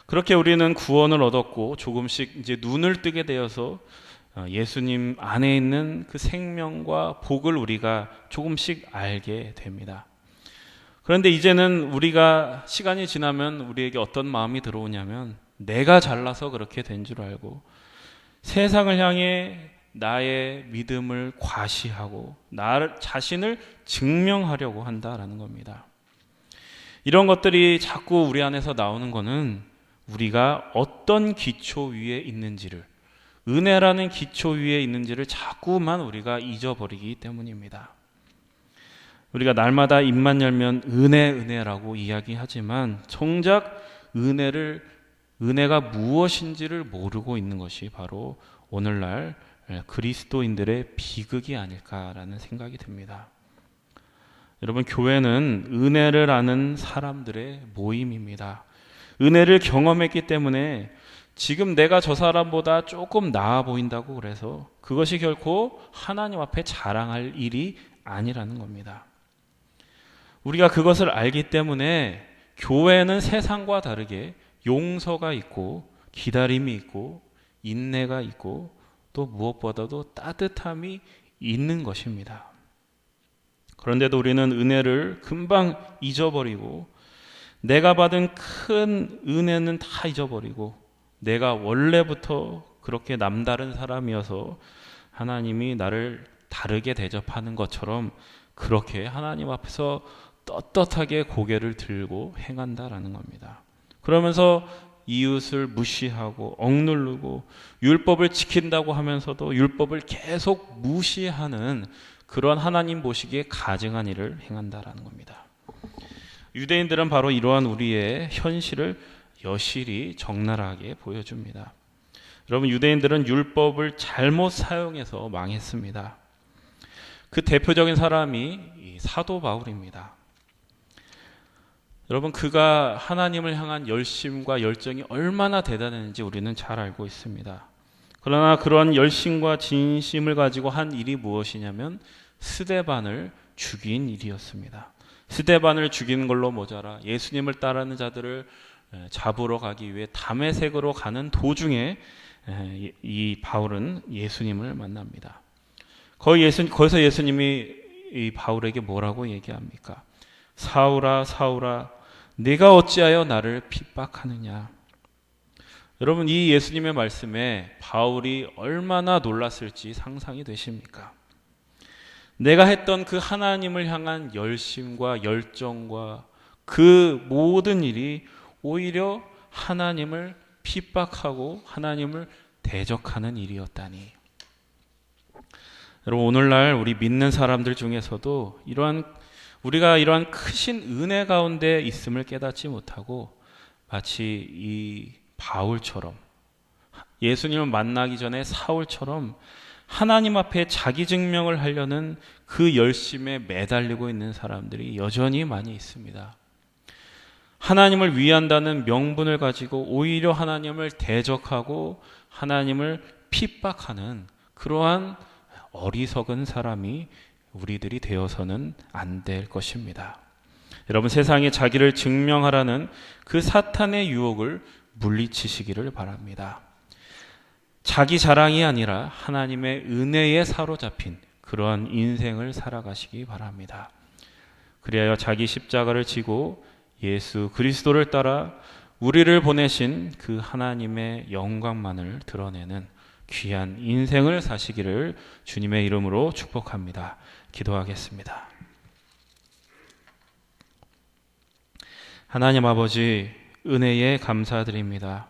그렇게 우리는 구원을 얻었고 조금씩 이제 눈을 뜨게 되어서 예수님 안에 있는 그 생명과 복을 우리가 조금씩 알게 됩니다. 그런데 이제는 우리가 시간이 지나면 우리에게 어떤 마음이 들어오냐면 내가 잘나서 그렇게 된 줄 알고 세상을 향해 나의 믿음을 과시하고 나 자신을 증명하려고 한다라는 겁니다. 이런 것들이 자꾸 우리 안에서 나오는 것은 우리가 어떤 기초 위에 있는지를, 은혜라는 기초 위에 있는지를 자꾸만 우리가 잊어버리기 때문입니다. 우리가 날마다 입만 열면 은혜라고 이야기하지만 정작 은혜가 무엇인지를 모르고 있는 것이 바로 오늘날 그리스도인들의 비극이 아닐까라는 생각이 듭니다. 여러분, 교회는 은혜를 아는 사람들의 모임입니다. 은혜를 경험했기 때문에 지금 내가 저 사람보다 조금 나아 보인다고 그래서 그것이 결코 하나님 앞에 자랑할 일이 아니라는 겁니다. 우리가 그것을 알기 때문에 교회는 세상과 다르게 용서가 있고 기다림이 있고 인내가 있고 또 무엇보다도 따뜻함이 있는 것입니다. 그런데도 우리는 은혜를 금방 잊어버리고 내가 받은 큰 은혜는 다 잊어버리고 내가 원래부터 그렇게 남다른 사람이어서 하나님이 나를 다르게 대접하는 것처럼 그렇게 하나님 앞에서 떳떳하게 고개를 들고 행한다라는 겁니다. 그러면서 이웃을 무시하고 억누르고 율법을 지킨다고 하면서도 율법을 계속 무시하는 그런 하나님 보시기에 가증한 일을 행한다라는 겁니다. 유대인들은 바로 이러한 우리의 현실을 여실히 적나라하게 보여줍니다. 여러분, 유대인들은 율법을 잘못 사용해서 망했습니다. 그 대표적인 사람이 이 사도 바울입니다. 여러분, 그가 하나님을 향한 열심과 열정이 얼마나 대단했는지 우리는 잘 알고 있습니다. 그러나 그런 열심과 진심을 가지고 한 일이 무엇이냐면 스데반을 죽인 일이었습니다. 스데반을 죽이는 걸로 모자라 예수님을 따르는 자들을 잡으러 가기 위해 다메섹으로 가는 도중에 이 바울은 예수님을 만납니다. 거기서 예수님이 이 바울에게 뭐라고 얘기합니까? 사울아, 사울아, 네가 어찌하여 나를 핍박하느냐? 여러분, 이 예수님의 말씀에 바울이 얼마나 놀랐을지 상상이 되십니까? 내가 했던 그 하나님을 향한 열심과 열정과 그 모든 일이 오히려 하나님을 핍박하고 하나님을 대적하는 일이었다니. 여러분, 오늘날 우리 믿는 사람들 중에서도 우리가 이러한 크신 은혜 가운데 있음을 깨닫지 못하고 마치 이 바울처럼, 예수님을 만나기 전에 사울처럼 하나님 앞에 자기 증명을 하려는 그 열심에 매달리고 있는 사람들이 여전히 많이 있습니다. 하나님을 위한다는 명분을 가지고 오히려 하나님을 대적하고 하나님을 핍박하는 그러한 어리석은 사람이 우리들이 되어서는 안 될 것입니다. 여러분, 세상에 자기를 증명하라는 그 사탄의 유혹을 물리치시기를 바랍니다. 자기 자랑이 아니라 하나님의 은혜에 사로잡힌 그러한 인생을 살아가시기 바랍니다. 그리하여 자기 십자가를 지고 예수 그리스도를 따라 우리를 보내신 그 하나님의 영광만을 드러내는 귀한 인생을 사시기를 주님의 이름으로 축복합니다. 기도하겠습니다. 하나님 아버지, 은혜에 감사드립니다.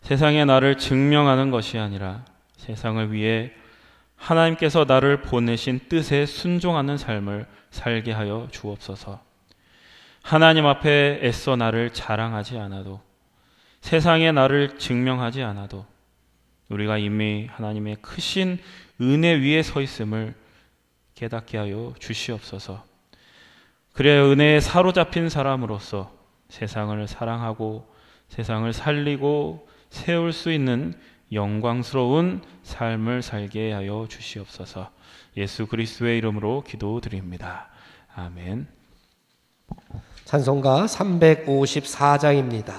세상에 나를 증명하는 것이 아니라 세상을 위해 하나님께서 나를 보내신 뜻에 순종하는 삶을 살게 하여 주옵소서. 하나님 앞에 애써 나를 자랑하지 않아도, 세상에 나를 증명하지 않아도 우리가 이미 하나님의 크신 은혜 위에 서 있음을 깨닫게 하여 주시옵소서. 그래야 은혜에 사로잡힌 사람으로서 세상을 사랑하고 세상을 살리고 세울 수 있는 영광스러운 삶을 살게 하여 주시옵소서. 예수 그리스도의 이름으로 기도드립니다. 아멘. 찬송가 354장입니다.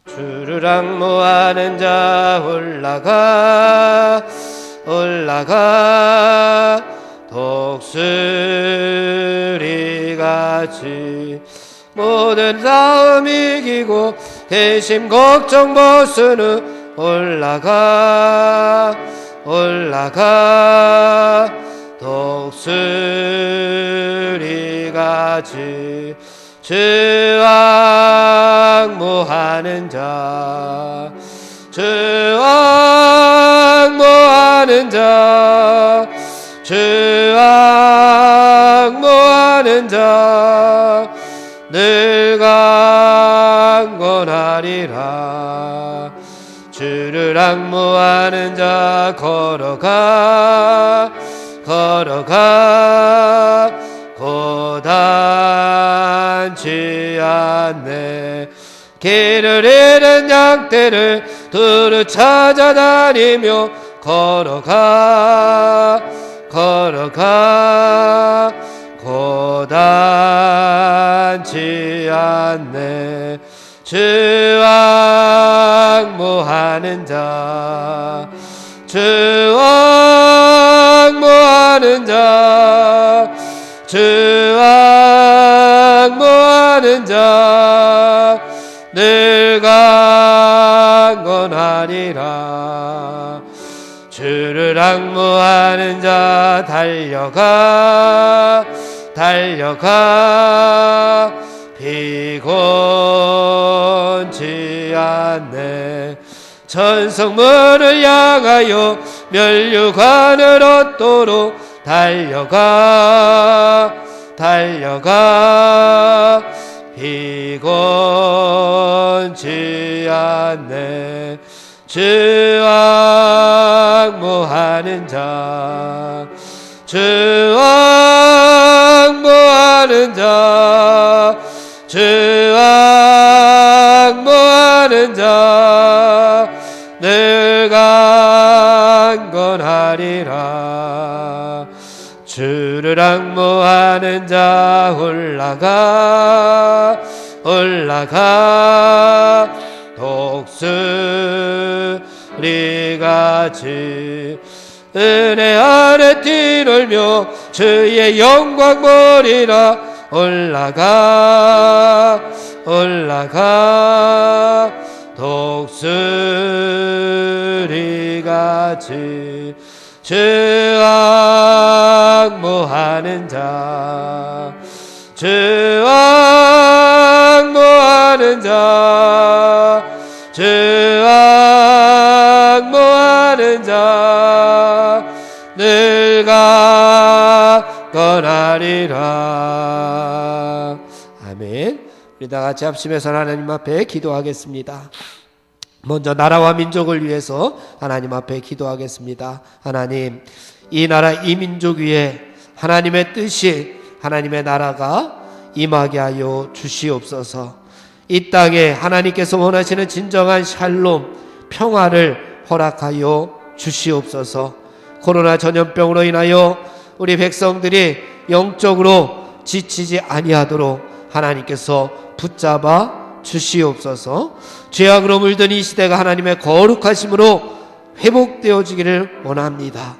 주르락 모하는 자 올라가 올라가 독수리같이 모든 싸움 이기고 근심 걱정 벗으는 올라가 올라가 독수리같이 주악모하는 자 주악모하는 자 주악모하는 자 늘 강건하리라. 주를 악모하는 자 걸어가 걸어가 고단치 않네. 길을 잃은 양떼를 두루 찾아다니며 걸어가 걸어가 고단치 않네. 주악모하는 자 주악모하는 자 주악모하는 자 늘 강건하리라. 주를 악모하는 자 달려가 달려가 피곤치 않네. 천성문을 향하여 멸류관을 얻도록 달려가 달려가 피곤치 않네. 주 앙모하는 자, 주 앙모하는 자, 주 앙모하는 자, 늘 강건하리라. 주를 앙모하는 자 올라가 올라가 독수리같이 은혜 안에 뛰놀며 주의 영광 보리라. 올라가 올라가 독수리같이 주 앙모하는 자, 주 앙모하는 자, 주 앙모하는 자, 늘 강건하리라. 아멘. 우리 다 같이 합심해서 하나님 앞에 기도하겠습니다. 먼저 나라와 민족을 위해서 하나님 앞에 기도하겠습니다. 하나님, 이 나라 이 민족 위에 하나님의 뜻이, 하나님의 나라가 임하게 하여 주시옵소서. 이 땅에 하나님께서 원하시는 진정한 샬롬, 평화를 허락하여 주시옵소서. 코로나 전염병으로 인하여 우리 백성들이 영적으로 지치지 아니하도록 하나님께서 붙잡아 주시옵소서. 죄악으로 물든 이 시대가 하나님의 거룩하심으로 회복되어지기를 원합니다.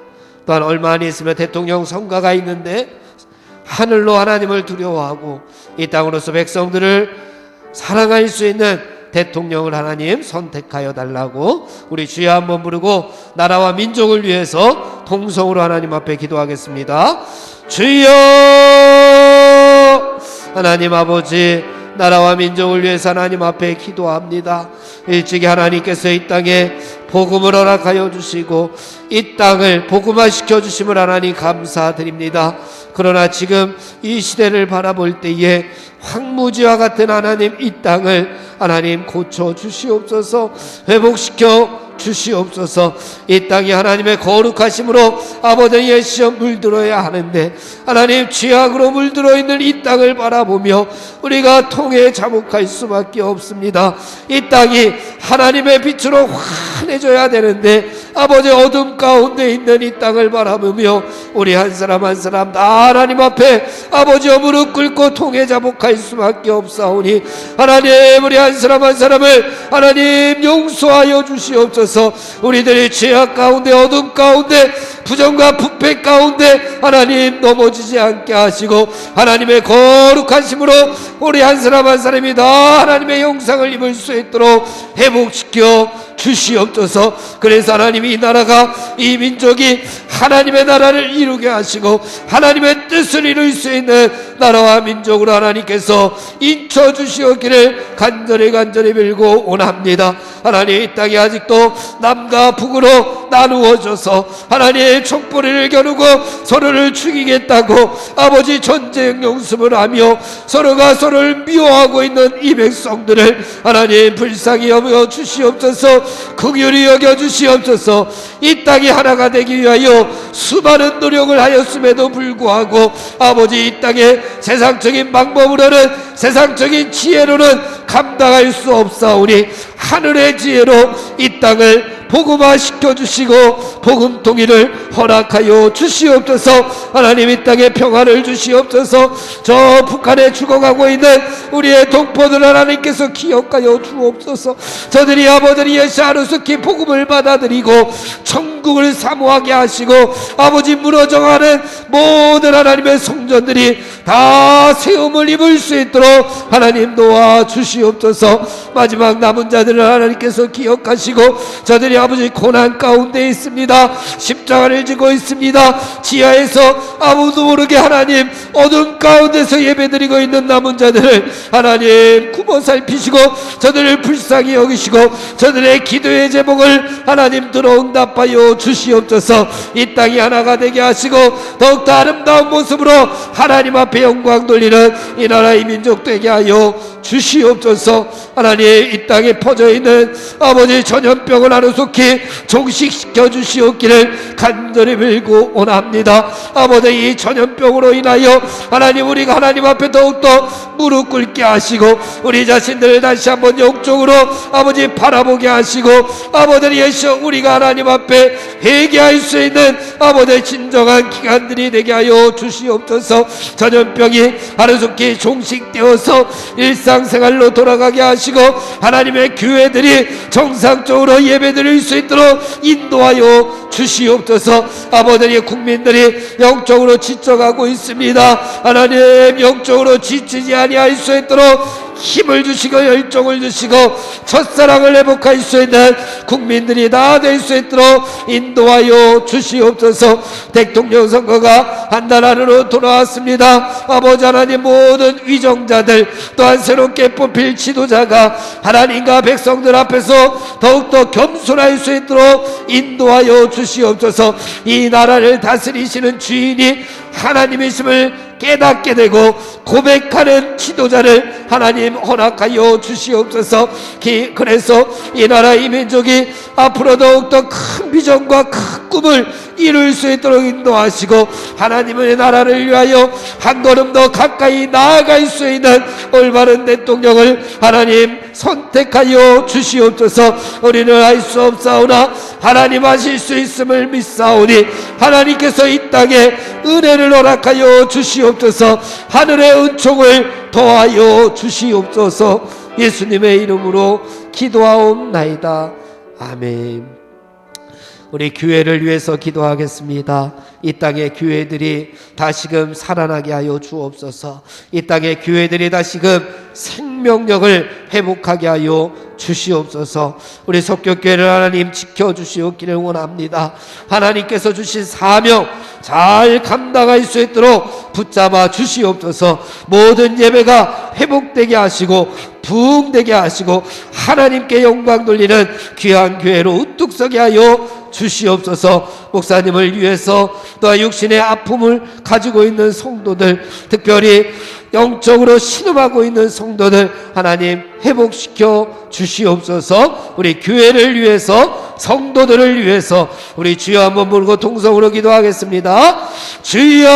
또한 얼마 안 있으면 대통령 선거가 있는데 하늘로 하나님을 두려워하고 이 땅으로서 백성들을 사랑할 수 있는 대통령을 하나님 선택하여 달라고 우리 주여 한번 부르고 나라와 민족을 위해서 통성으로 하나님 앞에 기도하겠습니다. 주여 하나님 아버지, 나라와 민족을 위해서 하나님 앞에 기도합니다. 일찍이 하나님께서 이 땅에 복음을 허락하여 주시고 이 땅을 복음화시켜 주심을 하나님 감사드립니다. 그러나 지금 이 시대를 바라볼 때에 황무지와 같은 하나님 이 땅을 하나님 고쳐 주시옵소서. 회복시켜 주시옵소서. 이 땅이 하나님의 거룩하심으로 아버지의 시험 물들어야 하는데 하나님 죄악으로 물들어 있는 이 땅을 바라보며 우리가 통해 자복할 수밖에 없습니다. 이 땅이 하나님의 빛으로 환해져야 되는데 아버지 어둠 가운데 있는 이 땅을 바라보며 우리 한 사람 한 사람 다 하나님 앞에 아버지여 무릎 꿇고 통해 자복할 수밖에 없사오니 하나님 우리 한 사람 한 사람을 하나님 용서하여 주시옵소서. 우리들이 죄악 가운데 어둠 가운데 부정과 부패 가운데 하나님 넘어지지 않게 하시고 하나님의 거룩하심으로 우리 한 사람 한 사람이 다 하나님의 영상을 입을 수 있도록 회복시켜 주시옵소서. 그래서 하나님 이 나라가 이 민족이 하나님의 나라를 이루게 하시고 하나님의 뜻을 이룰 수 있는 나라와 민족으로 하나님께서 인쳐 주시옵기를 간절히 빌고 원합니다. 하나님 이 땅이 아직도 남과 북으로 나누어져서 하나님의 촛불을 겨누고 서로를 죽이겠다고 아버지 전쟁 용습을 하며 서로가 서로를 미워하고 있는 이 백성들을 하나님 불쌍히 여겨 주시옵소서. 긍휼히 여겨 주시옵소서. 이 땅이 하나가 되기 위하여 수많은 노력을 하였음에도 불구하고 아버지 이 땅에 세상적인 방법으로는 세상적인 지혜로는 감당할 수 없사오니 하늘의 지혜로 이 땅을 복음화 시켜주시고 복음 통일을 허락하여 주시옵소서. 하나님 이 땅에 평화를 주시옵소서. 저 북한에 죽어가고 있는 우리의 동포들 하나님께서 기억하여 주옵소서. 저들이 아버지의 예시하루스키 복음을 받아들이고 천국을 사모하게 하시고 아버지 무너져가는 모든 하나님의 성전들이 다 세움을 입을 수 있도록 하나님 도와주시옵소서. 마지막 남은 자들을 하나님께서 기억하시고 저들이 아버지 고난 가운데 있습니다. 십자가를 지고 있습니다. 지하에서 아무도 모르게 하나님 어둠 가운데서 예배드리고 있는 남은 자들을 하나님 구워 살피시고 저들을 불쌍히 여기시고 저들의 기도의 제목을 하나님 들어 응답하여 주시옵소서. 이 땅이 하나가 되게 하시고 더욱더 아름다운 모습으로 하나님 앞에 앞에 영광 돌리는 이 나라의 민족 되게 하여 주시옵소서. 하나님, 이 땅에 퍼져있는 아버지 전염병을 하루속히 종식시켜 주시옵기를 간절히 빌고 원합니다. 아버지, 이 전염병으로 인하여 하나님, 우리가 하나님 앞에 더욱더 무릎 꿇게 하시고 우리 자신들을 다시 한번 영적으로 아버지 바라보게 하시고 아버지, 예수 우리가 하나님 앞에 회개할 수 있는 아버지 진정한 기간들이 되게 하여 주시옵소서. 전염병이 하루속히 종식되어서 일상생활로 돌아가게 하시고 하나님의 교회들이 정상적으로 예배드릴 수 있도록 인도하여 주시옵소서. 아버지, 국민들이 영적으로 지쳐가고 있습니다. 하나님, 영적으로 지치지 아니할 수 있도록 힘을 주시고 열정을 주시고 첫사랑을 회복할 수 있는 국민들이 다 될 수 있도록 인도하여 주시옵소서. 대통령 선거가 한 달 안으로 돌아왔습니다. 아버지 하나님, 모든 위정자들 또한 새롭게 뽑힐 지도자가 하나님과 백성들 앞에서 더욱더 겸손할 수 있도록 인도하여 주시옵소서. 이 나라를 다스리시는 주인이 하나님이심을 깨닫게 되고 고백하는 지도자를 하나님 허락하여 주시옵소서. 그래서 이 나라 이 민족이 앞으로 더욱더 큰 비전과 큰 꿈을 이룰 수 있도록 인도하시고 하나님의 나라를 위하여 한 걸음 더 가까이 나아갈 수 있는 올바른 대통령을 하나님 선택하여 주시옵소서. 우리는 알 수 없사오나 하나님 하실 수 있음을 믿사오니 하나님께서 이 땅에 은혜를 허락하여 주시옵소서. 하늘의 은총을 더하여 주시옵소서. 예수님의 이름으로 기도하옵나이다. 아멘. 우리 교회를 위해서 기도하겠습니다. 이 땅의 교회들이 다시금 살아나게 하여 주옵소서. 이 땅의 교회들이 다시금 생명력을 회복하게 하여 주시옵소서. 우리 석교교회를 하나님 지켜주시옵기를 원합니다. 하나님께서 주신 사명 잘 감당할 수 있도록 붙잡아 주시옵소서. 모든 예배가 회복되게 하시고 부흥되게 하시고 하나님께 영광 돌리는 귀한 교회로 우뚝 서게 하여 주시옵소서. 목사님을 위해서 또한 육신의 아픔을 가지고 있는 성도들, 특별히 영적으로 신음하고 있는 성도들 하나님 회복시켜 주시옵소서. 우리 교회를 위해서, 성도들을 위해서 우리 주여 한번 부르고 통성으로 기도하겠습니다. 주여,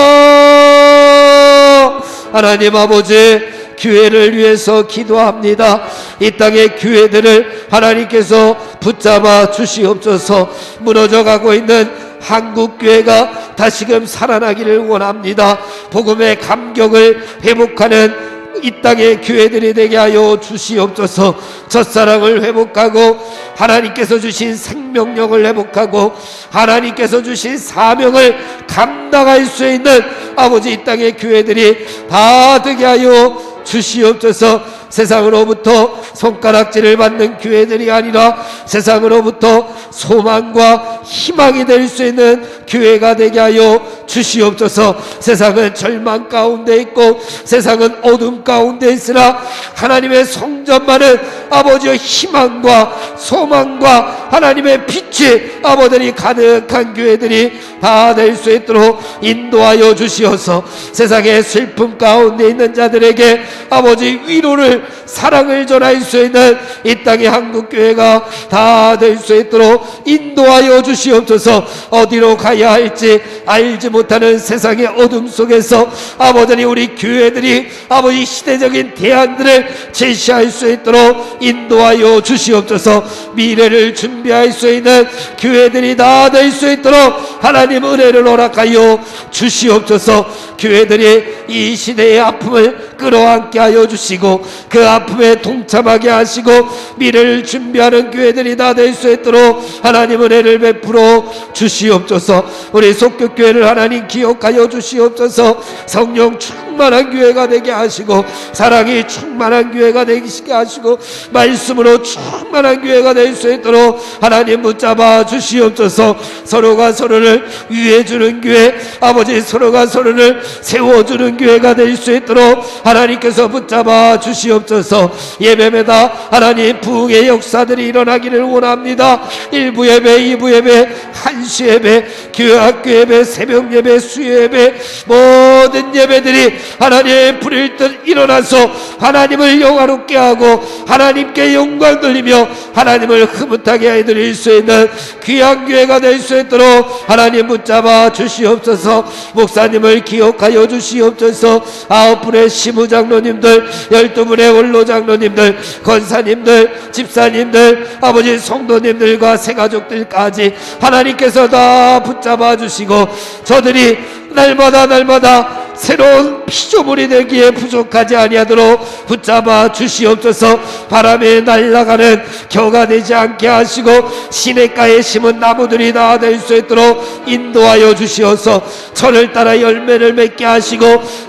하나님 아버지, 교회를 위해서 기도합니다. 이 땅의 교회들을 하나님께서 붙잡아 주시옵소서. 무너져가고 있는 한국교회가 다시금 살아나기를 원합니다. 복음의 감격을 회복하는 이 땅의 교회들이 되게 하여 주시옵소서. 첫사랑을 회복하고 하나님께서 주신 생명력을 회복하고 하나님께서 주신 사명을 감당할 수 있는 아버지 이 땅의 교회들이 다 되게 하여 주시옵소서. 세상으로부터 손가락질을 받는 교회들이 아니라 세상으로부터 소망과 희망이 될 수 있는 교회가 되게 하여 주시옵소서. 세상은 절망 가운데 있고 세상은 어둠 가운데 있으나 하나님의 성전만은 아버지의 희망과 소망과 하나님의 빛이 아버들이 가득한 교회들이 다 될 수 있도록 인도하여 주시어서 세상의 슬픔 가운데 있는 자들에게 아버지 위로를 사랑을 전할 수 있는 이 땅의 한국교회가 다 될 수 있도록 인도하여 주시옵소서. 어디로 가야 할지 알지 못하는 세상의 어둠 속에서 아버지 우리 교회들이 아버지 시대적인 대안들을 제시할 수 있도록 인도하여 주시옵소서. 미래를 준비할 수 있는 교회들이 다 될 수 있도록 하나님 은혜를 허락하여 주시옵소서. 교회들이 이 시대의 아픔을 끌어안게 하여 주시고 그 아픔에 동참하게 하시고 미래를 준비하는 교회들이 다 될 수 있도록 하나님 은혜를 베풀어 주시옵소서. 우리 속교교회를 하나님 기억하여 주시옵소서. 성령 충만한 교회가 되게 하시고 사랑이 충만한 교회가 되게 하시고 말씀으로 충만한 교회가 될 수 있도록 하나님 붙잡아 주시옵소서. 서로가 서로를 위해주는 교회, 아버지 서로가 서로를 세워주는 교회가 될 수 있도록 하나님께서 붙잡아 주시옵소서. 예배마다 하나님 부흥의 역사들이 일어나기를 원합니다. 1부 예배, 2부 예배 한시 예배, 교회 학교 예배, 새벽 예배, 수요 예배, 모든 예배들이 하나님의 불일 듯 일어나서 하나님을 영화롭게 하고 하나님께 영광 돌리며 하나님을 흐뭇하게 해드릴 수 있는 귀한 교회가 될 수 있도록 하나님 붙잡아 주시옵소서. 목사님을 기억하여 주시옵소서. 9분의 시무장로님들, 12분의 원로장로님들, 권사님들, 집사님들, 아버지 성도님들과 새가족들까지 하나님께서 다 붙잡아 주시고 저들이 날마다 새로운 피조물이 되기에 부족하지 아니하도록 붙잡아 주시옵소서. 바람에 날아가는 겨가 되지 않게 하시고 시냇가에 심은 나무들이 다 될 수 있도록 인도하여 주시옵소서. 철을 따라 열매를 맺게 하시고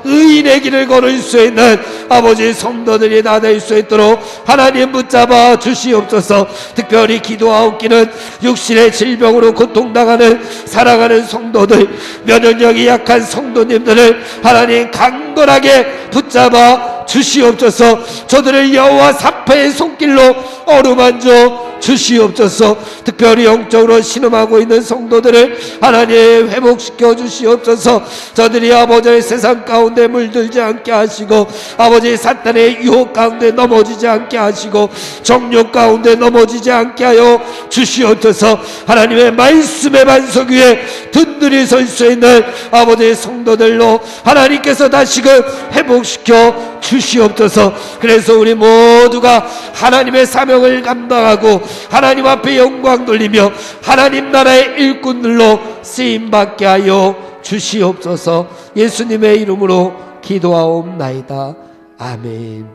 의인의 길을 걸을 수 있는 아버지 성도들이 다 될 수 있도록 하나님 붙잡아 주시옵소서. 특별히 기도하옵기는 육신의 질병으로 고통당하는 사랑하는 성도들, 면역력이 약한 성도님들을 하나님 강건하게 붙잡아 주시옵소서. 저들을 여호와 사파의 손길로 어루만져 주시옵소서. 특별히 영적으로 신음하고 있는 성도들을 하나님 회복시켜 주시옵소서. 저들이 아버지의 세상 가운데 물들지 않게 하시고 아버지 사탄의 유혹 가운데 넘어지지 않게 하시고 정욕 가운데 넘어지지 않게 하여 주시옵소서. 하나님의 말씀의 반석 위에 든든히 설 수 있는 아버지의 성도들로 하나님께서 다시금 회복시켜 주시옵소서. 그래서 우리 모두가 하나님의 사명을 감당하고 하나님 앞에 영광 돌리며 하나님 나라의 일꾼들로 쓰임받게 하여 주시옵소서. 예수님의 이름으로 기도하옵나이다. 아멘.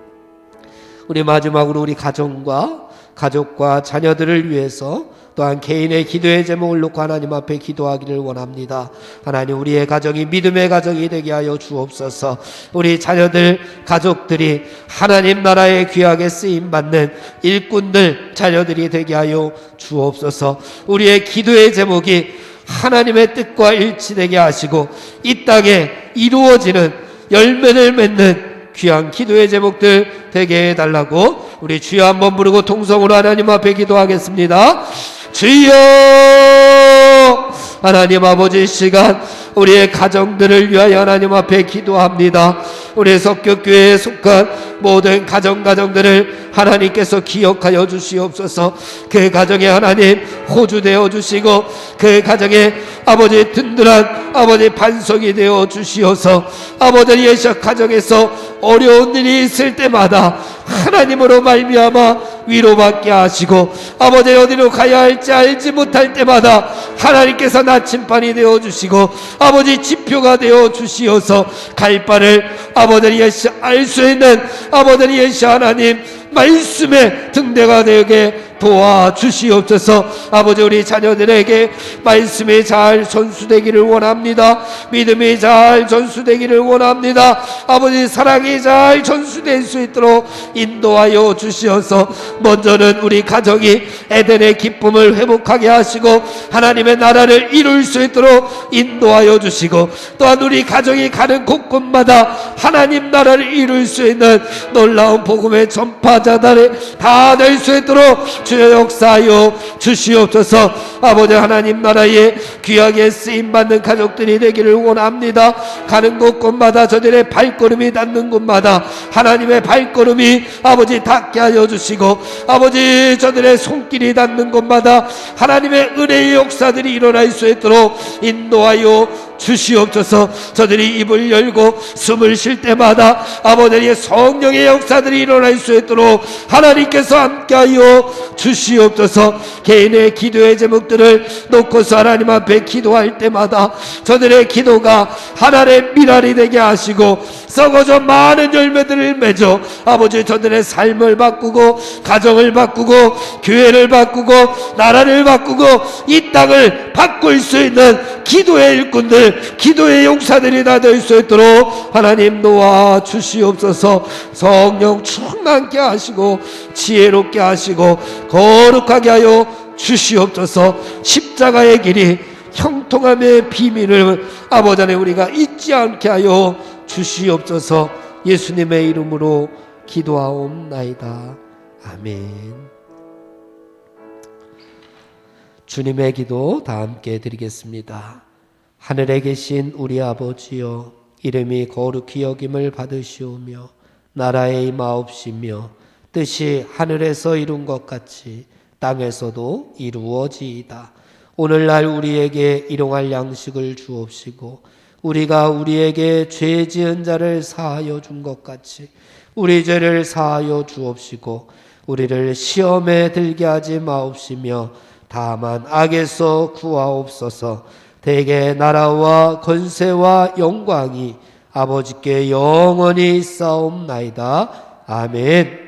우리 마지막으로 우리 가족과 자녀들을 위해서 또한 개인의 기도의 제목을 놓고 하나님 앞에 기도하기를 원합니다. 하나님, 우리의 가정이 믿음의 가정이 되게 하여 주옵소서. 우리 자녀들, 가족들이 하나님 나라에 귀하게 쓰임받는 일꾼들, 자녀들이 되게 하여 주옵소서. 우리의 기도의 제목이 하나님의 뜻과 일치되게 하시고 이 땅에 이루어지는 열매를 맺는 귀한 기도의 제목들 되게 해달라고 우리 주여 한번 부르고 통성으로 하나님 앞에 기도하겠습니다. 주여, 하나님 아버지, 시간 우리의 가정들을 위하여 하나님 앞에 기도합니다. 우리 석교교회에 속한 모든 가정들을 하나님께서 기억하여 주시옵소서. 그 가정에 하나님 호주되어 주시고 그 가정에 아버지 든든한 아버지 반석이 되어 주시어서 아버지 예수 가정에서 어려운 일이 있을 때마다 하나님으로 말미암아 위로받게 하시고 아버지 어디로 가야 할지 알지 못할 때마다 하나님께서 나침반이 되어 주시고 아버지 지표가 되어 주시어서 갈 바를 아버지 예수 알 수 있는 아버지 예수 하나님 말씀의 등대가 되게 도와주시옵소서. 아버지, 우리 자녀들에게 말씀이 잘 전수되기를 원합니다. 믿음이 잘 전수되기를 원합니다. 아버지, 사랑이 잘 전수될 수 있도록 인도하여 주시어서 먼저는 우리 가정이 에덴의 기쁨을 회복하게 하시고 하나님의 나라를 이룰 수 있도록 인도하여 주시고 또한 우리 가정이 가는 곳곳마다 하나님 나라를 이룰 수 있는 놀라운 복음의 전파자들이 다 될 수 있도록 주여 역사하여 주시옵소서. 아버지, 하나님 나라에 귀하게 쓰임받는 가족들이 되기를 원합니다. 가는 곳곳마다 저들의 발걸음이 닿는 곳마다 하나님의 발걸음이 아버지 닿게 하여 주시고 아버지 저들의 손길이 닿는 곳마다 하나님의 은혜의 역사들이 일어날 수 있도록 인도하여 주시옵소서. 저들이 입을 열고 숨을 쉴 때마다 아버지의 성령의 역사들이 일어날 수 있도록 하나님께서 함께하여 주시옵소서. 개인의 기도의 제목들을 놓고서 하나님 앞에 기도할 때마다 저들의 기도가 하나님의 미랄이 되게 하시고 썩어져 많은 열매들을 맺어 아버지 저들의 삶을 바꾸고 가정을 바꾸고 교회를 바꾸고 나라를 바꾸고 이 땅을 바꿀 수 있는 기도의 일꾼들, 기도의 용사들이 다 될 수 있도록 하나님 도와 주시옵소서. 성령 충만케 하시고 지혜롭게 하시고 거룩하게 하여 주시옵소서. 십자가의 길이 형통함의 비밀을 아버지 안에 우리가 잊지 않게 하여 주시옵소서. 예수님의 이름으로 기도하옵나이다. 아멘. 주님의 기도 다 함께 드리겠습니다. 하늘에 계신 우리 아버지여, 이름이 거룩히 여김을 받으시오며 나라의 임하옵시며 뜻이 하늘에서 이룬 것 같이 땅에서도 이루어지이다. 오늘날 우리에게 일용할 양식을 주옵시고 우리가 우리에게 죄 지은 자를 사하여 준 것 같이 우리 죄를 사하여 주옵시고 우리를 시험에 들게 하지 마옵시며 다만 악에서 구하옵소서. 대개 나라와 권세와 영광이 아버지께 영원히 있사옵나이다. 아멘.